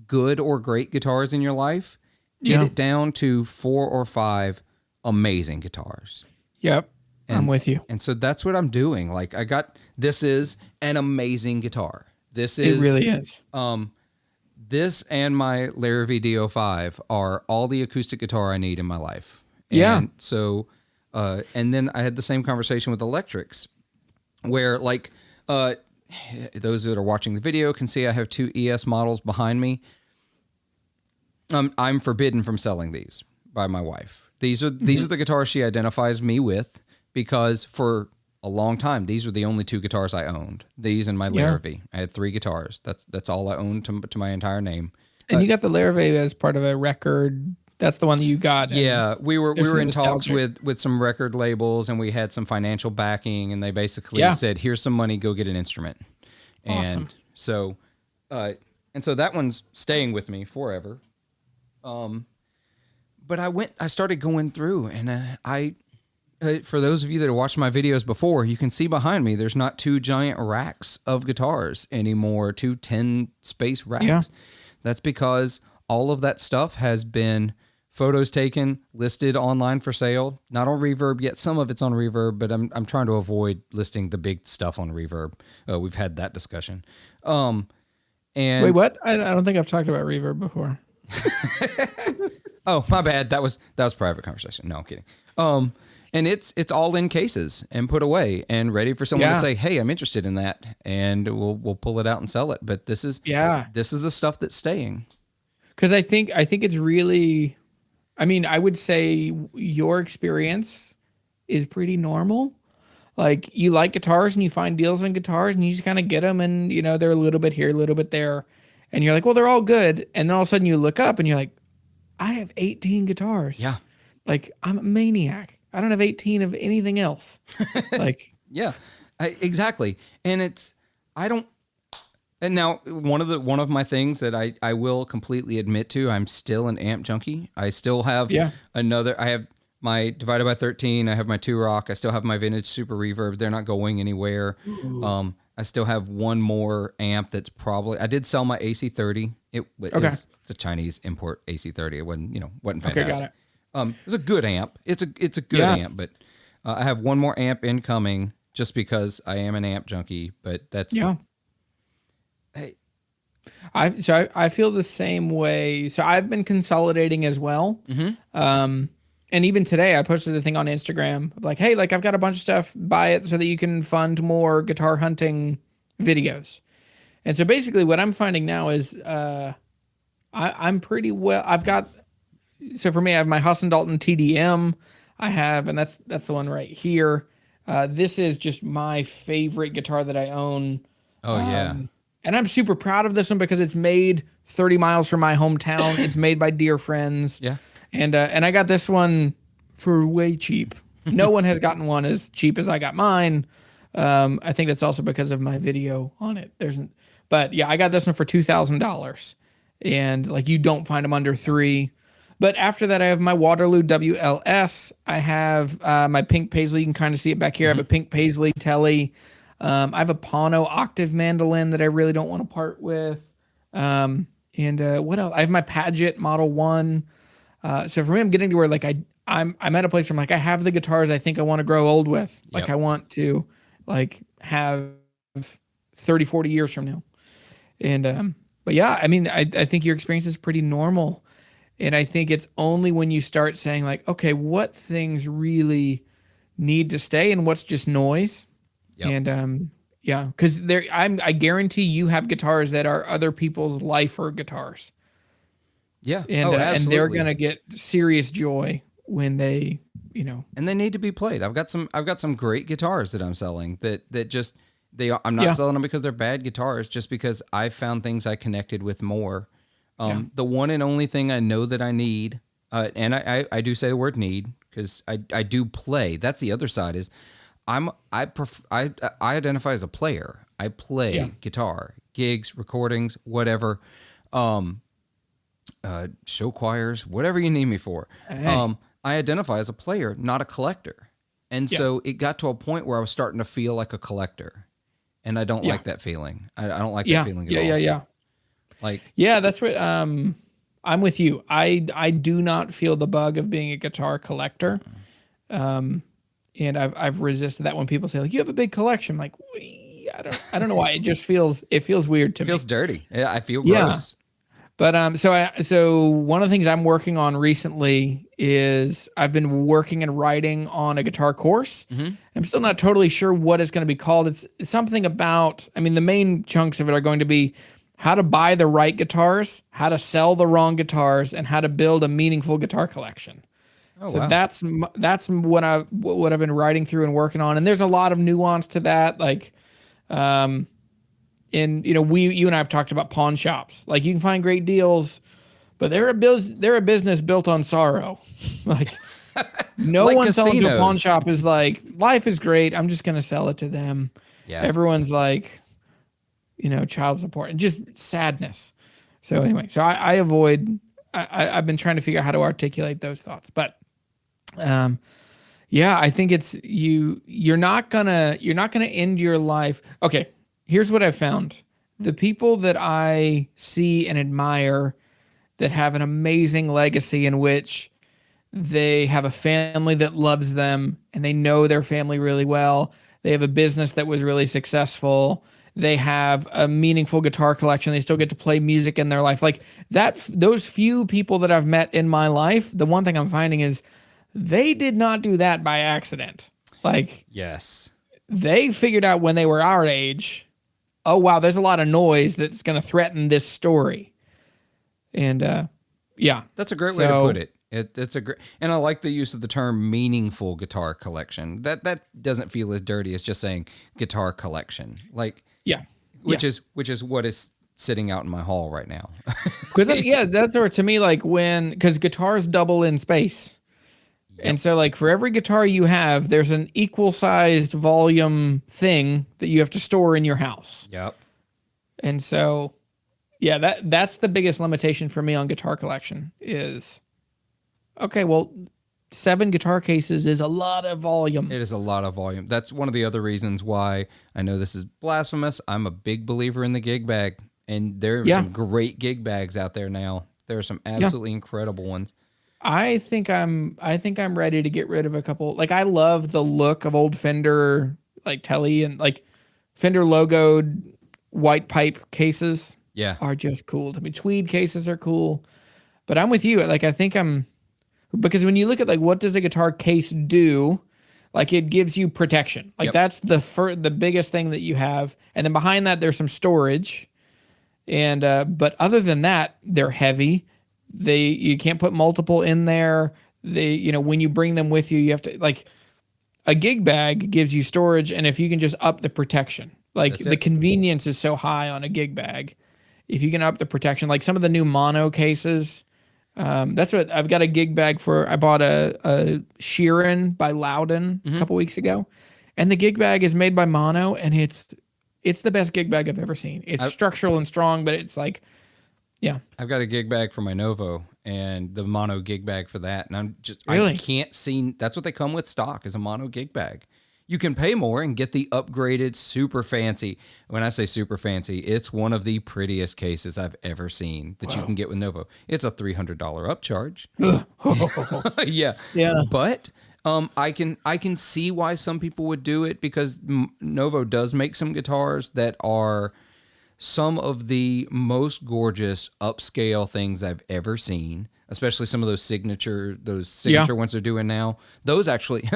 good or great guitars in your life, get it down to 4 or 5 amazing guitars. Yep. I'm with you. And so that's what I'm doing. Like this is an amazing guitar. It really is. This and my Larrivee DO5 are all the acoustic guitar I need in my life. And so, and then I had the same conversation with electrics where those that are watching the video can see I have 2 ES models behind me. I'm forbidden from selling these by my wife. These are the guitars she identifies me with because for a long time these were the only 2 guitars I owned. These and my Larrivee. I had 3 guitars. That's all I owned to my entire name. And you got the Larrivee as part of a record. That's the one that you got. Yeah, we were in talks with some record labels, and we had some financial backing, and they basically said, "Here's some money, go get an instrument." Awesome. And so, that one's staying with me forever. But I started going through, and for those of you that have watched my videos before, you can see behind me, there's not 2 giant racks of guitars anymore, 2 10-space racks. Yeah. That's because all of that stuff has been photos taken, listed online for sale, not on Reverb yet. Some of it's on Reverb, but I'm trying to avoid listing the big stuff on Reverb. We've had that discussion. And wait, what? I don't think I've talked about Reverb before. Oh, my bad. That was private conversation. No, I'm kidding. And it's all in cases and put away and ready for someone to say, "Hey, I'm interested in that," and we'll pull it out and sell it. But this is the stuff that's staying. Because I think it's really, I would say your experience is pretty normal. Like you like guitars and you find deals on guitars and you just kind of get them and they're a little bit here, a little bit there, and you're like, well, they're all good. And then all of a sudden you look up and you're like, I have 18 guitars. Yeah, like I'm a maniac. I don't have 18 of anything else. Like exactly. And And now one of my things that I will completely admit to, I'm still an amp junkie. I still have I have my divided by 13. I have my 2 Rock. I still have my vintage Super Reverb. They're not going anywhere. I still have one more amp that's probably, I did sell my AC30. It's a Chinese import AC30. It wasn't fantastic. Okay, got it. It's a good amp. It's a good amp, but I have one more amp incoming just because I am an amp junkie, but that's I feel the same way. So I've been consolidating as well. Mm-hmm. And even today I posted a thing on Instagram of like, hey, like I've got a bunch of stuff, buy it so that you can fund more guitar hunting videos. And so basically what I'm finding now is I'm pretty well, so for me, I have my Haas and Dalton TDM and that's the one right here. This is just my favorite guitar that I own. Oh yeah. And I'm super proud of this one because it's made 30 miles from my hometown. It's made by dear friends. Yeah. And I got this one for way cheap. No one has gotten one as cheap as I got mine. I think that's also because of my video on it. But yeah, I got this one for $2,000. And like you don't find them under $3,000. But after that, I have my Waterloo WLS. I have my pink paisley. You can kind of see it back here. I have a pink paisley telly. I have a Pono octave mandolin that I really don't want to part with. And what else? I have my Paget Model 1. So for me, I'm getting to where like I'm at a place where I'm like, I have the guitars I think I want to grow old with. Like I want to like have 30, 40 years from now. And but yeah, I mean, I think your experience is pretty normal. And I think it's only when you start saying like, okay, what things really need to stay and what's just noise. And yeah, because I guarantee you have guitars that are other people's lifer guitars. Yeah. And and they're gonna get serious joy when they, you know. And they need to be played. I've got some great guitars that I'm selling that just I'm not selling them because they're bad guitars, just because I found things I connected with more. The one and only thing I know that I need, and I do say the word need because I do play. That's the other side is I identify as a player. I play guitar, gigs, recordings, whatever, show choirs, whatever you need me for. Hey. I identify as a player, not a collector. And so it got to a point where I was starting to feel like a collector. And I don't like that feeling. I don't like that feeling at all. Yeah. Like, that's what I'm with you. I do not feel the bug of being a guitar collector. And I've resisted that when people say like, you have a big collection. I'm like, I don't know why. It feels weird to me. It feels dirty. Yeah, I feel gross. But so one of the things I'm working on recently is I've been working and writing on a guitar course. I'm still not totally sure what it's going to be called. It's something about, I mean, the main chunks of it are going to be how to buy the right guitars, how to sell the wrong guitars, and how to build a meaningful guitar collection. So that's what I've been writing through and working on. And there's a lot of nuance to that. Like, and you know, you and I have talked about pawn shops. Like you can find great deals, but they're a business built on sorrow. Like no like one casinos. Selling to a pawn shop is like, life is great, I'm just gonna sell it to them. Yeah. Everyone's like, you know, child support and just sadness. So anyway, so I avoid. I've been trying to figure out how to articulate those thoughts, but I think it's you're not gonna end your life. Okay. Here's what I've found. The people that I see and admire that have an amazing legacy in which they have a family that loves them and they know their family really well. They have a business that was really successful. They have a meaningful guitar collection. They still get to play music in their life. Like that, those few people that I've met in my life, the one thing I'm finding is they did not do that by accident. Like, yes, they figured out when they were our age, oh, wow, there's a lot of noise that's going to threaten this story. And that's a great way to put it. It's a great, and I like the use of the term meaningful guitar collection. That doesn't feel as dirty as just saying guitar collection. Like, which is what is sitting out in my hall right now. Because that's sort of to me like because guitars double in space. And so like for every guitar you have, there's an equal sized volume thing that you have to store in your house. Yep. And so, that's the biggest limitation for me on guitar collection is, okay, well, 7 guitar cases is a lot of volume. It is a lot of volume. That's one of the other reasons why I know this is blasphemous. I'm a big believer in the gig bag, and there are some great gig bags out there now. There are some absolutely incredible ones. I think I'm ready to get rid of a couple. Like I love the look of old Fender like Telly and like Fender logoed white pipe cases. Yeah, are just cool to me. Tweed cases are cool, but I'm with you. Like I think because when you look at like what does a guitar case do, like it gives you protection. Like that's the biggest thing that you have, and then behind that there's some storage, and but other than that they're heavy. You can't put multiple in there. When you bring them with you, you have to like a gig bag gives you storage. And if you can just up the protection, like the convenience is so high on a gig bag. If you can up the protection, like some of the new mono cases, that's what I've got a gig bag for. I bought a Sheeran by Loudon a couple weeks ago, and the gig bag is made by Mono, and it's the best gig bag I've ever seen. It's structural and strong, but it's like, Yeah. I've got a gig bag for my Novo and the mono gig bag for that. And I Really? can't see, that's what they come with stock is a mono gig bag. You can pay more and get the upgraded super fancy. When I say super fancy, it's one of the prettiest cases I've ever seen that you can get with Novo. It's a $300 upcharge. Yeah. Yeah. But I can see why some people would do it because Novo does make some guitars that are some of the most gorgeous upscale things I've ever seen, especially some of those signature ones they're doing now. Those actually,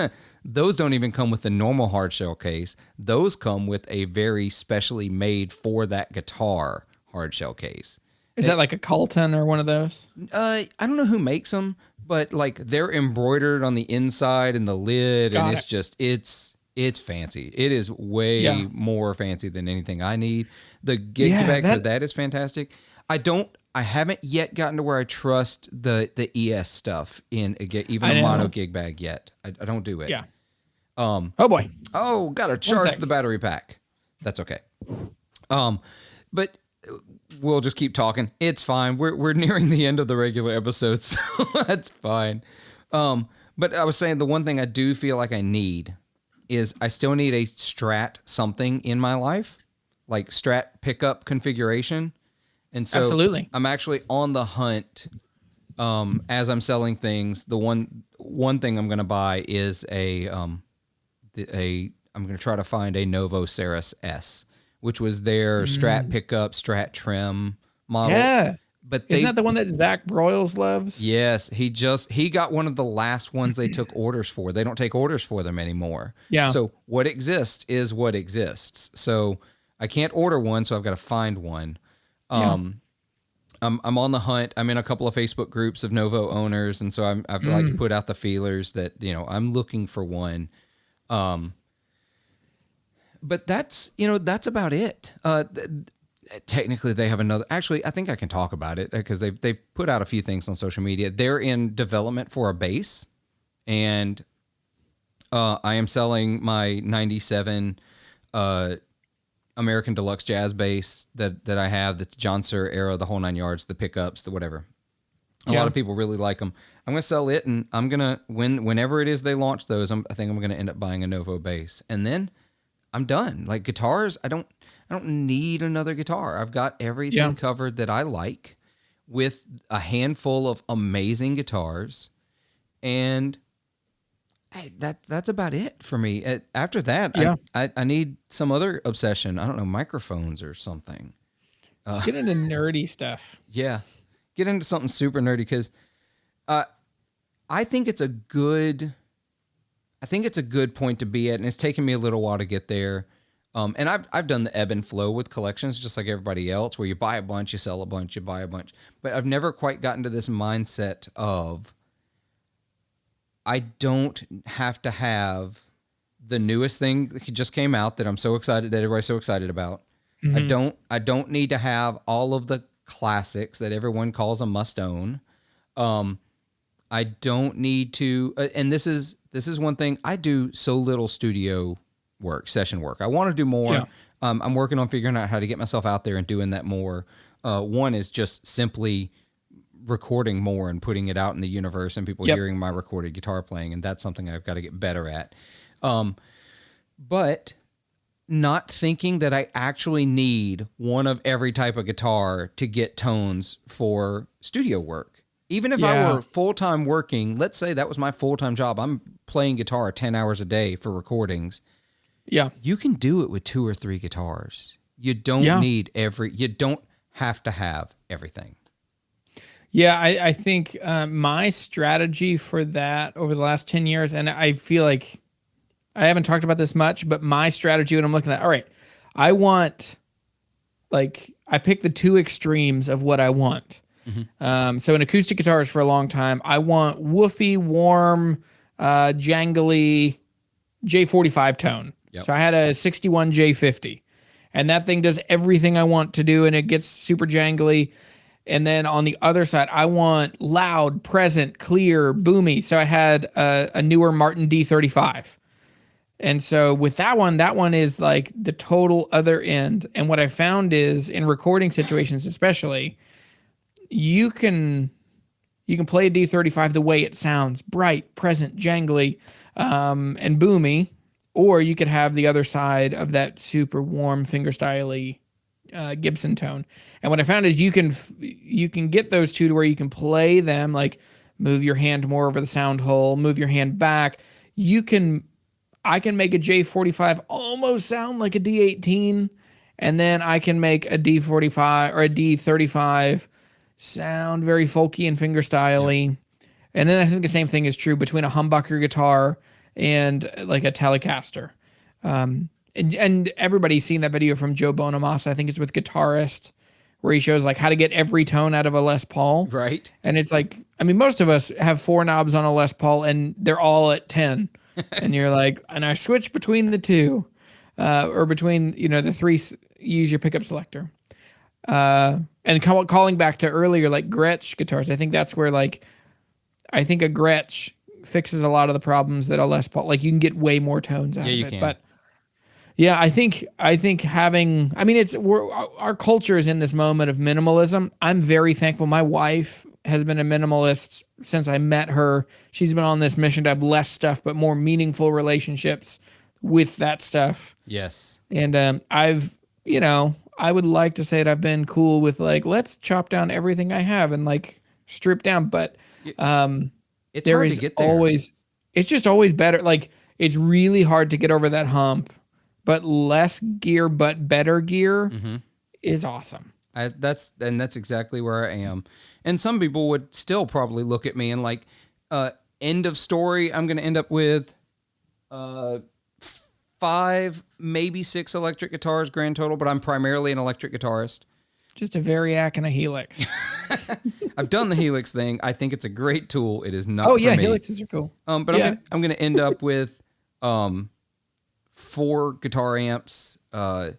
those don't even come with the normal hard shell case. Those come with a very specially made for that guitar hard shell case. Is that like a Colton or one of those? I don't know who makes them, but like they're embroidered on the inside and the lid, and it's just it's fancy. It is way more fancy than anything I need. The gig bag for that is fantastic. I haven't yet gotten to where I trust the ES stuff in even a mono gig bag yet. I don't do it. Yeah. Oh boy. Oh, gotta charge the battery pack. That's okay. But we'll just keep talking. It's fine. We're nearing the end of the regular episode, so that's fine. But I was saying the one thing I do feel like I need is I still need a Strat something in my life, like Strat pickup configuration. And so absolutely, I'm actually on the hunt as I'm selling things. The one thing I'm going to buy is I'm going to try to find a Novo Ceres S, which was their Strat pickup, Strat trim model. Yeah. But isn't that the one that Zach Broyles loves? Yes, he got one of the last ones they took orders for. They don't take orders for them anymore. Yeah. So what exists is what exists. So I can't order one, so I've got to find one. I'm on the hunt. I'm in a couple of Facebook groups of Novo owners, and so I've like put out the feelers that I'm looking for one. But that's about it. Technically, they have another. Actually, I think I can talk about it because they've put out a few things on social media. They're in development for a bass, and I am selling my '97 American Deluxe Jazz bass that I have. That's John Suhr era, the whole 9 yards, the pickups, the whatever. A lot of people really like them. I'm gonna sell it, and I'm gonna whenever it is they launch those. I think I'm gonna end up buying a Novo bass, and then I'm done. Like guitars, I don't need another guitar. I've got everything covered that I like with a handful of amazing guitars. And that's about it for me. After that, I need some other obsession. I don't know, microphones or something. Get into nerdy stuff. Yeah. Get into something super nerdy because I think it's a good point to be at, and it's taken me a little while to get there. And I've done the ebb and flow with collections just like everybody else, where you buy a bunch, you sell a bunch, you buy a bunch. But I've never quite gotten to this mindset of I don't have to have the newest thing that just came out that I'm so excited that everybody's so excited about. I don't need to have all of the classics that everyone calls a must own. I don't need to, and this is one thing I do so little studio work, session work. I want to do more. Yeah. I'm working on figuring out how to get myself out there and doing that more. One is just simply recording more and putting it out in the universe and people hearing my recorded guitar playing. And that's something I've got to get better at. But not thinking that I actually need one of every type of guitar to get tones for studio work. Even if I were full-time working, let's say that was my full-time job. I'm playing guitar 10 hours a day for recordings. Yeah. You can do it with 2 or 3 guitars. You don't need you don't have to have everything. Yeah, I think my strategy for that over the last 10 years, and I feel like I haven't talked about this much, but my strategy when I'm looking at, all right, I pick the 2 extremes of what I want. So in acoustic guitars for a long time, I want woofy, warm, jangly J45 tone. Yep. So I had a 61 J50, and that thing does everything I want to do, and it gets super jangly. And then on the other side, I want loud, present, clear, boomy. So I had a newer Martin D35. And so with that one is like the total other end. And what I found is in recording situations, especially, you can play a D35 the way it sounds, bright, present, jangly, and boomy, or you could have the other side of that super warm fingerstyle-y Gibson tone. And what I found is you can get those two to where you can play them, like move your hand more over the sound hole, move your hand back. I can make a J45 almost sound like a D18, and then I can make a D45 or a D35 sound very folky and fingerstyle-y. Yep. And then I think the same thing is true between a humbucker guitar and like a Telecaster. And everybody's seen that video from Joe Bonamassa. I think it's with Guitarist, where he shows like how to get every tone out of a Les Paul. Right. And it's like, I mean, most of us have 4 knobs on a Les Paul and they're all at 10. And you're like, and I switch between the two, or between, the 3, use your pickup selector. And calling back to earlier, like Gretsch guitars, I think that's where I think a Gretsch fixes a lot of the problems that a Les Paul, like you can get way more tones out of it. You can. But yeah, I think having, I mean, our culture is in this moment of minimalism. I'm very thankful. My wife has been a minimalist since I met her. She's been on this mission to have less stuff, but more meaningful relationships with that stuff. Yes. And I would like to say that I've been cool with like, let's chop down everything I have and like strip down. But it's hard to get there. It's just always better. Like it's really hard to get over that hump, but less gear, but better gear is awesome. That's exactly where I am. And some people would still probably look at me and like, end of story, I'm going to end up with 5, maybe 6 electric guitars grand total, but I'm primarily an electric guitarist. Just a Variac and a Helix. I've done the Helix thing. I think it's a great tool. It is not. Oh yeah, for me. Helixes are cool. But yeah. I'm gonna end up with 4 guitar amps. And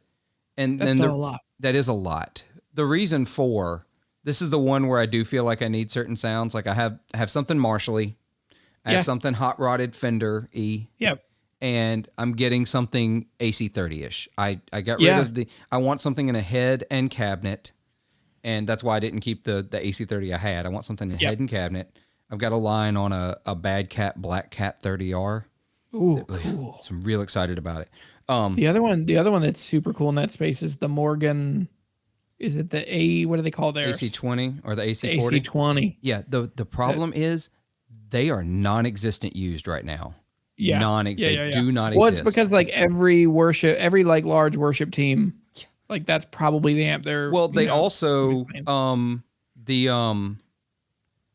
that's then still a lot. That is a lot. The reason for this is the one where I do feel like I need certain sounds. Like I have something Marshall-y. I have something hot rodded Fender E. Yep. And I'm getting something AC30-ish. I got rid of I want something in a head and cabinet, and that's why I didn't keep the AC30 I had. I want something in head and cabinet. I've got a line on a Bad Cat Black Cat 30R. Ooh, cool. So I'm real excited about it. The other one that's super cool in that space is the Morgan. Is it the what do they call theirs? AC20 or the AC40? AC20. Yeah. The problem is they are non-existent used right now. Yeah. They do not exist. Well, it's because like every like large worship team, like that's probably the amp they're. Well, they also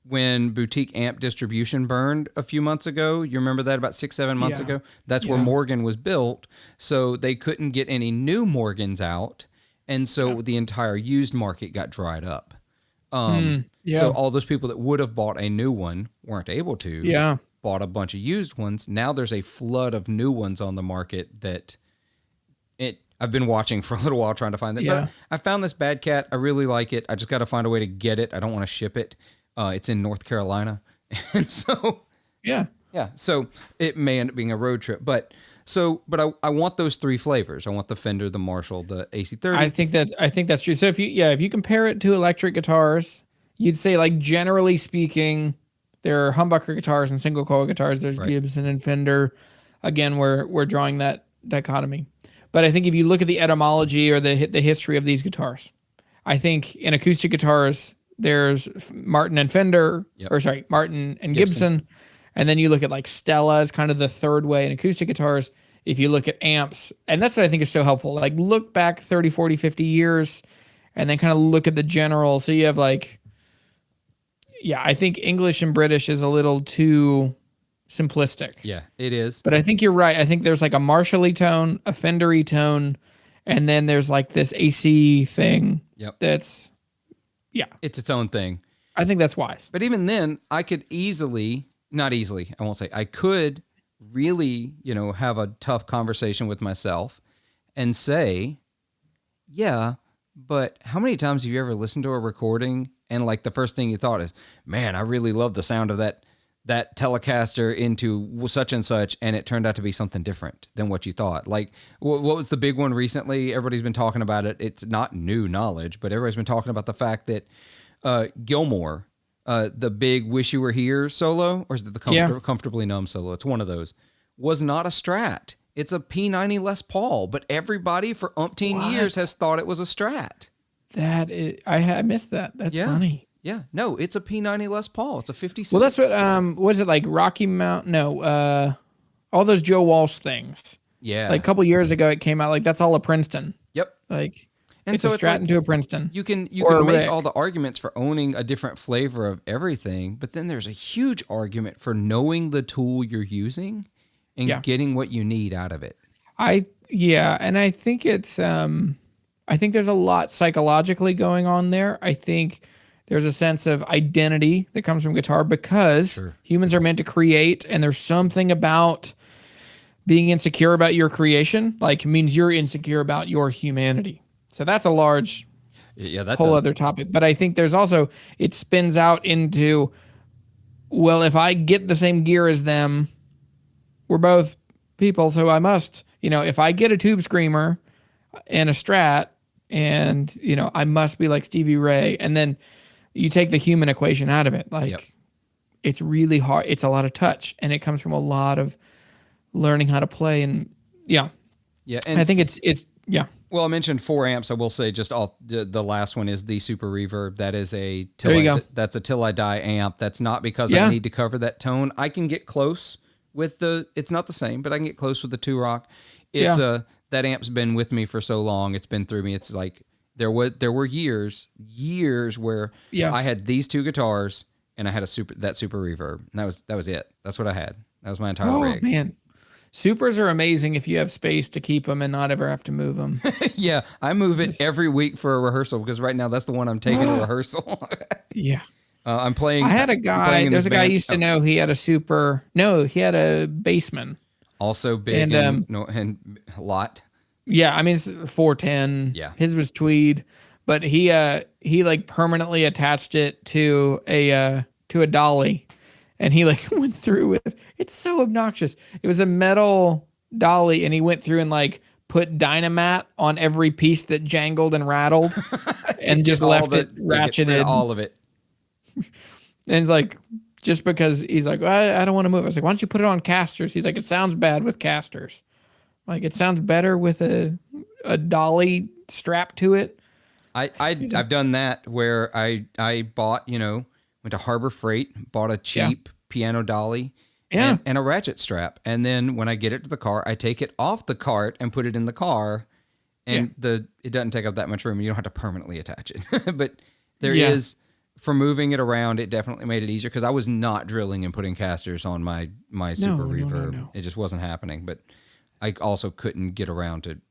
when Boutique Amp Distribution burned a few months ago, you remember that about 6-7 months ago? That's where Morgan was built, so they couldn't get any new Morgans out, and so the entire used market got dried up. So all those people that would have bought a new one weren't able to. Yeah. Bought a bunch of used ones. Now there's a flood of new ones on the market that I've been watching for a little while trying to find that. Yeah. But I found this Bad Cat. I really like it. I just got to find a way to get it. I don't want to ship it. It's in North Carolina. And so yeah. So it may end up being a road trip. But I want those 3 flavors. I want the Fender, the Marshall, the AC30. I think that's true. So if you compare it to electric guitars, you'd say like generally speaking, there are humbucker guitars and single coil guitars. There's Gibson and Fender. Again, we're drawing that dichotomy. But I think if you look at the etymology or the history of these guitars, I think in acoustic guitars there's Martin and Fender, Martin and Gibson. And then you look at like Stella as kind of the third way in acoustic guitars. If you look at amps, and that's what I think is so helpful. Like look back 30, 40, 50 years and then kind of look at the general. So you have like, I think English and British is a little too simplistic. Yeah, it is. But I think you're right. I think there's like a Marshall-y tone, a Fender-y tone, and then there's like this AC thing. Yep. That's, it's its own thing. I think that's wise. But even then, I could I could really, have a tough conversation with myself and say, but how many times have you ever listened to a recording and like the first thing you thought is, man, I really love the sound of that Telecaster into such and such, and it turned out to be something different than what you thought. Like, what was the big one recently? Everybody's been talking about it. It's not new knowledge, but everybody's been talking about the fact that Gilmore, the big "Wish You Were Here" solo, or is it the Comfortably Numb solo? It's one of those. Was not a Strat. It's a P90 Les Paul, but everybody for umpteen years has thought it was a Strat. That is, I missed that. That's funny. Yeah, no, it's a P90 Les Paul. It's a 56. Well, that's what is it like Rocky Mount? No, all those Joe Walsh things. Yeah. Like a couple years ago, it came out like that's all a Princeton. Yep. Like, and it's so a Strat into a Princeton. You can make all the arguments for owning a different flavor of everything, but then there's a huge argument for knowing the tool you're using and getting what you need out of it. And I think it's I think there's a lot psychologically going on there. I think there's a sense of identity that comes from guitar because humans are meant to create, and there's something about being insecure about your creation, like means you're insecure about your humanity. So that's a large whole other topic. But I think there's also, it spins out into, well, if I get the same gear as them, we're both people, so I must, if I get a Tube Screamer and a Strat, and, I must be like Stevie Ray. And then you take the human equation out of it. Like, it's really hard. It's a lot of touch, and it comes from a lot of learning how to play. And and I think it's. Well, I mentioned 4 amps. I will say just off the last one is the Super Reverb. That is that's a Till I Die amp. That's not because I need to cover that tone. I can get close with it's not the same, but I can get close with the 2-Rock. It's that amp's been with me for so long. It's been through me. It's like there were years where I had these 2 guitars and I had that Super Reverb. And that was it. That's what I had. That was my entire rig. Oh man. Supers are amazing if you have space to keep them and not ever have to move them. Yeah, I move it every week for a rehearsal because right now that's the one I'm taking to rehearsal. I'm playing. I had a guy. There's a guy I used to know. He had a Super. No, he had a Bassman. Also big and a lot. Yeah, I mean it's 410. Yeah, his was tweed, but he like permanently attached it to a dolly. And he like went through with, it's so obnoxious. It was a metal dolly, and he went through and like put Dynamat on every piece that jangled and rattled and just left it ratcheted. All of it. And it's like, just because he's like, I don't want to move. I was like, why don't you put it on casters? He's like, it sounds bad with casters. Like, it sounds better with a dolly strap to it. I've done that where I bought, went to Harbor Freight, bought a cheap piano dolly and a ratchet strap. And then when I get it to the car, I take it off the cart and put it in the car. And it doesn't take up that much room. You don't have to permanently attach it. But there is, for moving it around, it definitely made it easier because I was not drilling and putting casters on my Super Reverb. No. It just wasn't happening. But I also couldn't get around to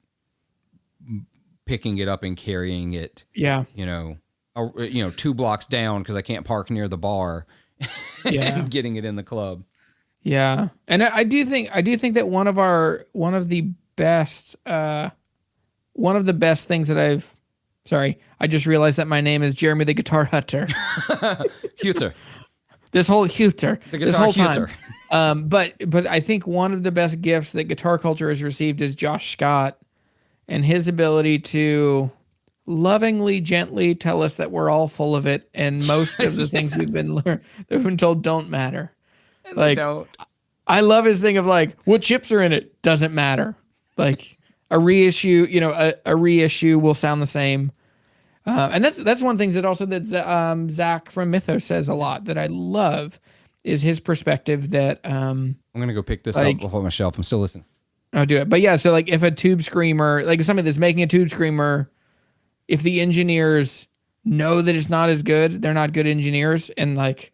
picking it up and carrying it. 2 blocks down because I can't park near the bar and getting it in the club. Yeah. And I do think that one of the best things that I just realized that my name is Jeremy the Guitar Hutter. Hutter. This whole Hutter. The guitar Hutter. But I think one of the best gifts that guitar culture has received is Josh Scott and his ability to lovingly, gently tell us that we're all full of it, and most of the things we've been told don't matter. And like, don't. I love his thing of like, what chips are in it doesn't matter. Like a reissue, a reissue will sound the same. And that's one thing that Zach from Mythos says a lot that I love is his perspective that I'm gonna go pick this up off my shelf. I'm still listening. I'll do it. But yeah, so like if a Tube Screamer, like if somebody that's making a Tube Screamer, if the engineers know that it's not as good, they're not good engineers. And like,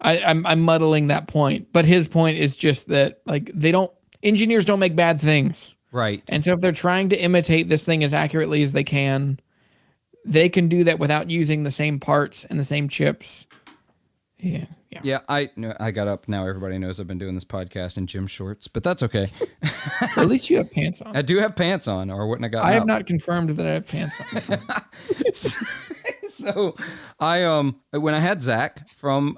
I'm muddling that point. But his point is just that like engineers don't make bad things. Right. And so if they're trying to imitate this thing as accurately as they can do that without using the same parts and the same chips. Yeah. Yeah, I got up. Now everybody knows I've been doing this podcast in gym shorts, but that's okay. At least you have pants on. I do have pants on, or wouldn't I got? I have not confirmed that I have pants on. So when I had Zach from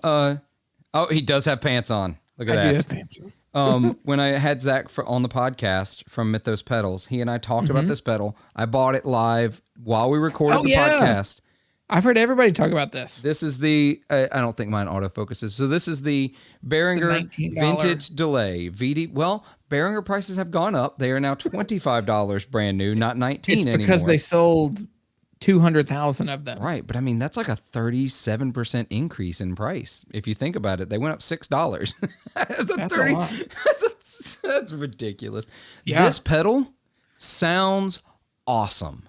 he does have pants on. Look at that. I do have pants on. When I had Zach on the podcast from Mythos Pedals, he and I talked about this pedal. I bought it live while we recorded the podcast. I've heard everybody talk about this. This is the, I don't think mine autofocuses. So this is the Behringer $19 Vintage Delay VD. Well, Behringer prices have gone up. They are now $25 brand new, not 19 It's anymore. because they sold 200,000 of them. Right, but I mean that's like a 37% increase in price. If you think about it, they went up $6. That's a lot. That's ridiculous. Yeah. This pedal sounds awesome.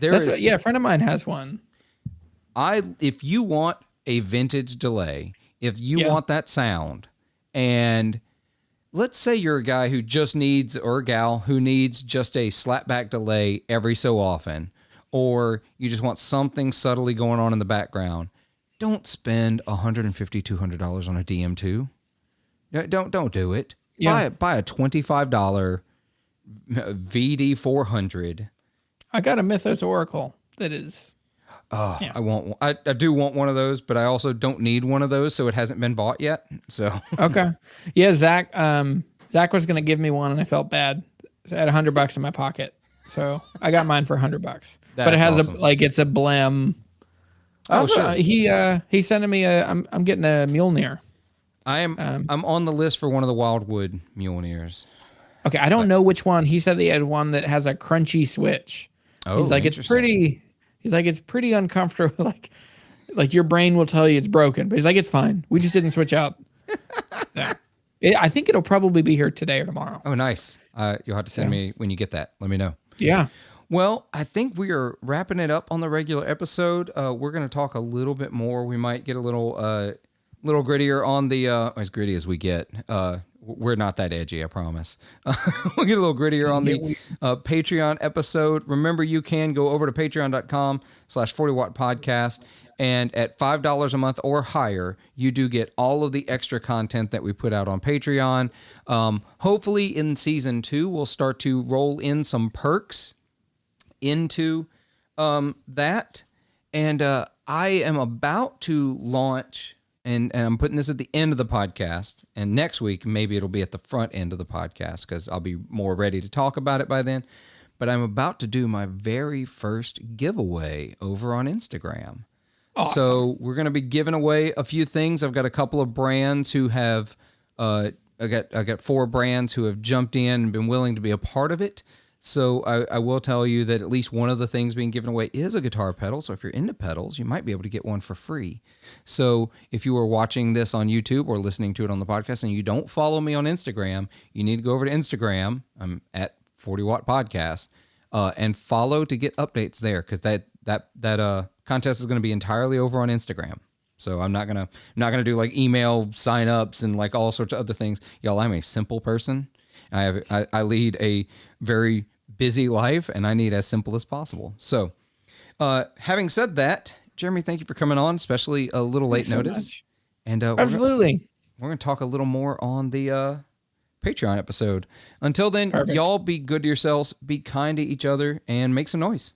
A friend of mine has one. If you want a vintage delay, if you want that sound, and let's say you're a guy who just needs, or a gal who needs just a slapback delay every so often, or you just want something subtly going on in the background, don't spend $150, $200 on a DM2. Don't do it. Yeah. Buy a $25 VD400. I got a Mythos Oracle that is. Oh, yeah. I do want one of those, but I also don't need one of those, so it hasn't been bought yet. So okay, yeah, Zach was gonna give me one, and I felt bad. I had $100 in my pocket, so I got mine for $100. But it has awesome. It's a Blem. Also, sure. He sent me I'm getting a Mjolnir. I'm on the list for one of the Wildwood Mjolnirs. Okay, I don't know which one. He said he had one that has a crunchy switch. Oh, he's like, it's pretty. He's like, it's pretty uncomfortable. Like your brain will tell you it's broken, but he's like, it's fine. We just didn't switch out. So, I think it'll probably be here today or tomorrow. Oh, nice. You'll have to send me when you get that. Let me know. Yeah. Well, I think we are wrapping it up on the regular episode. We're going to talk a little bit more. We might get a little grittier on the as gritty as we get. We're not that edgy, I promise. We'll get a little grittier on the Patreon episode. Remember, you can go over to patreon.com/40watt podcast. And at $5 a month or higher, you do get all of the extra content that we put out on Patreon. Hopefully in season 2, we'll start to roll in some perks into that. And I am about to launch... And I'm putting this at the end of the podcast. And next week, maybe it'll be at the front end of the podcast because I'll be more ready to talk about it by then. But I'm about to do my very first giveaway over on Instagram. Awesome. So we're going to be giving away a few things. I've got a couple of brands who have, I got 4 brands who have jumped in and been willing to be a part of it. So I will tell you that at least one of the things being given away is a guitar pedal. So if you're into pedals, you might be able to get one for free. So if you are watching this on YouTube or listening to it on the podcast and you don't follow me on Instagram, you need to go over to Instagram. I'm at 40 Watt Podcast and follow to get updates there because that contest is going to be entirely over on Instagram. So I'm not gonna do like email signups and like all sorts of other things. Y'all, I'm a simple person. I lead a very busy life, and I need as simple as possible. So, having said that, Jeremy, thank you for coming on, especially a little late notice. Much. And absolutely, we're gonna talk a little more on the Patreon episode. Until then, Perfect. Y'all be good to yourselves, be kind to each other, and make some noise.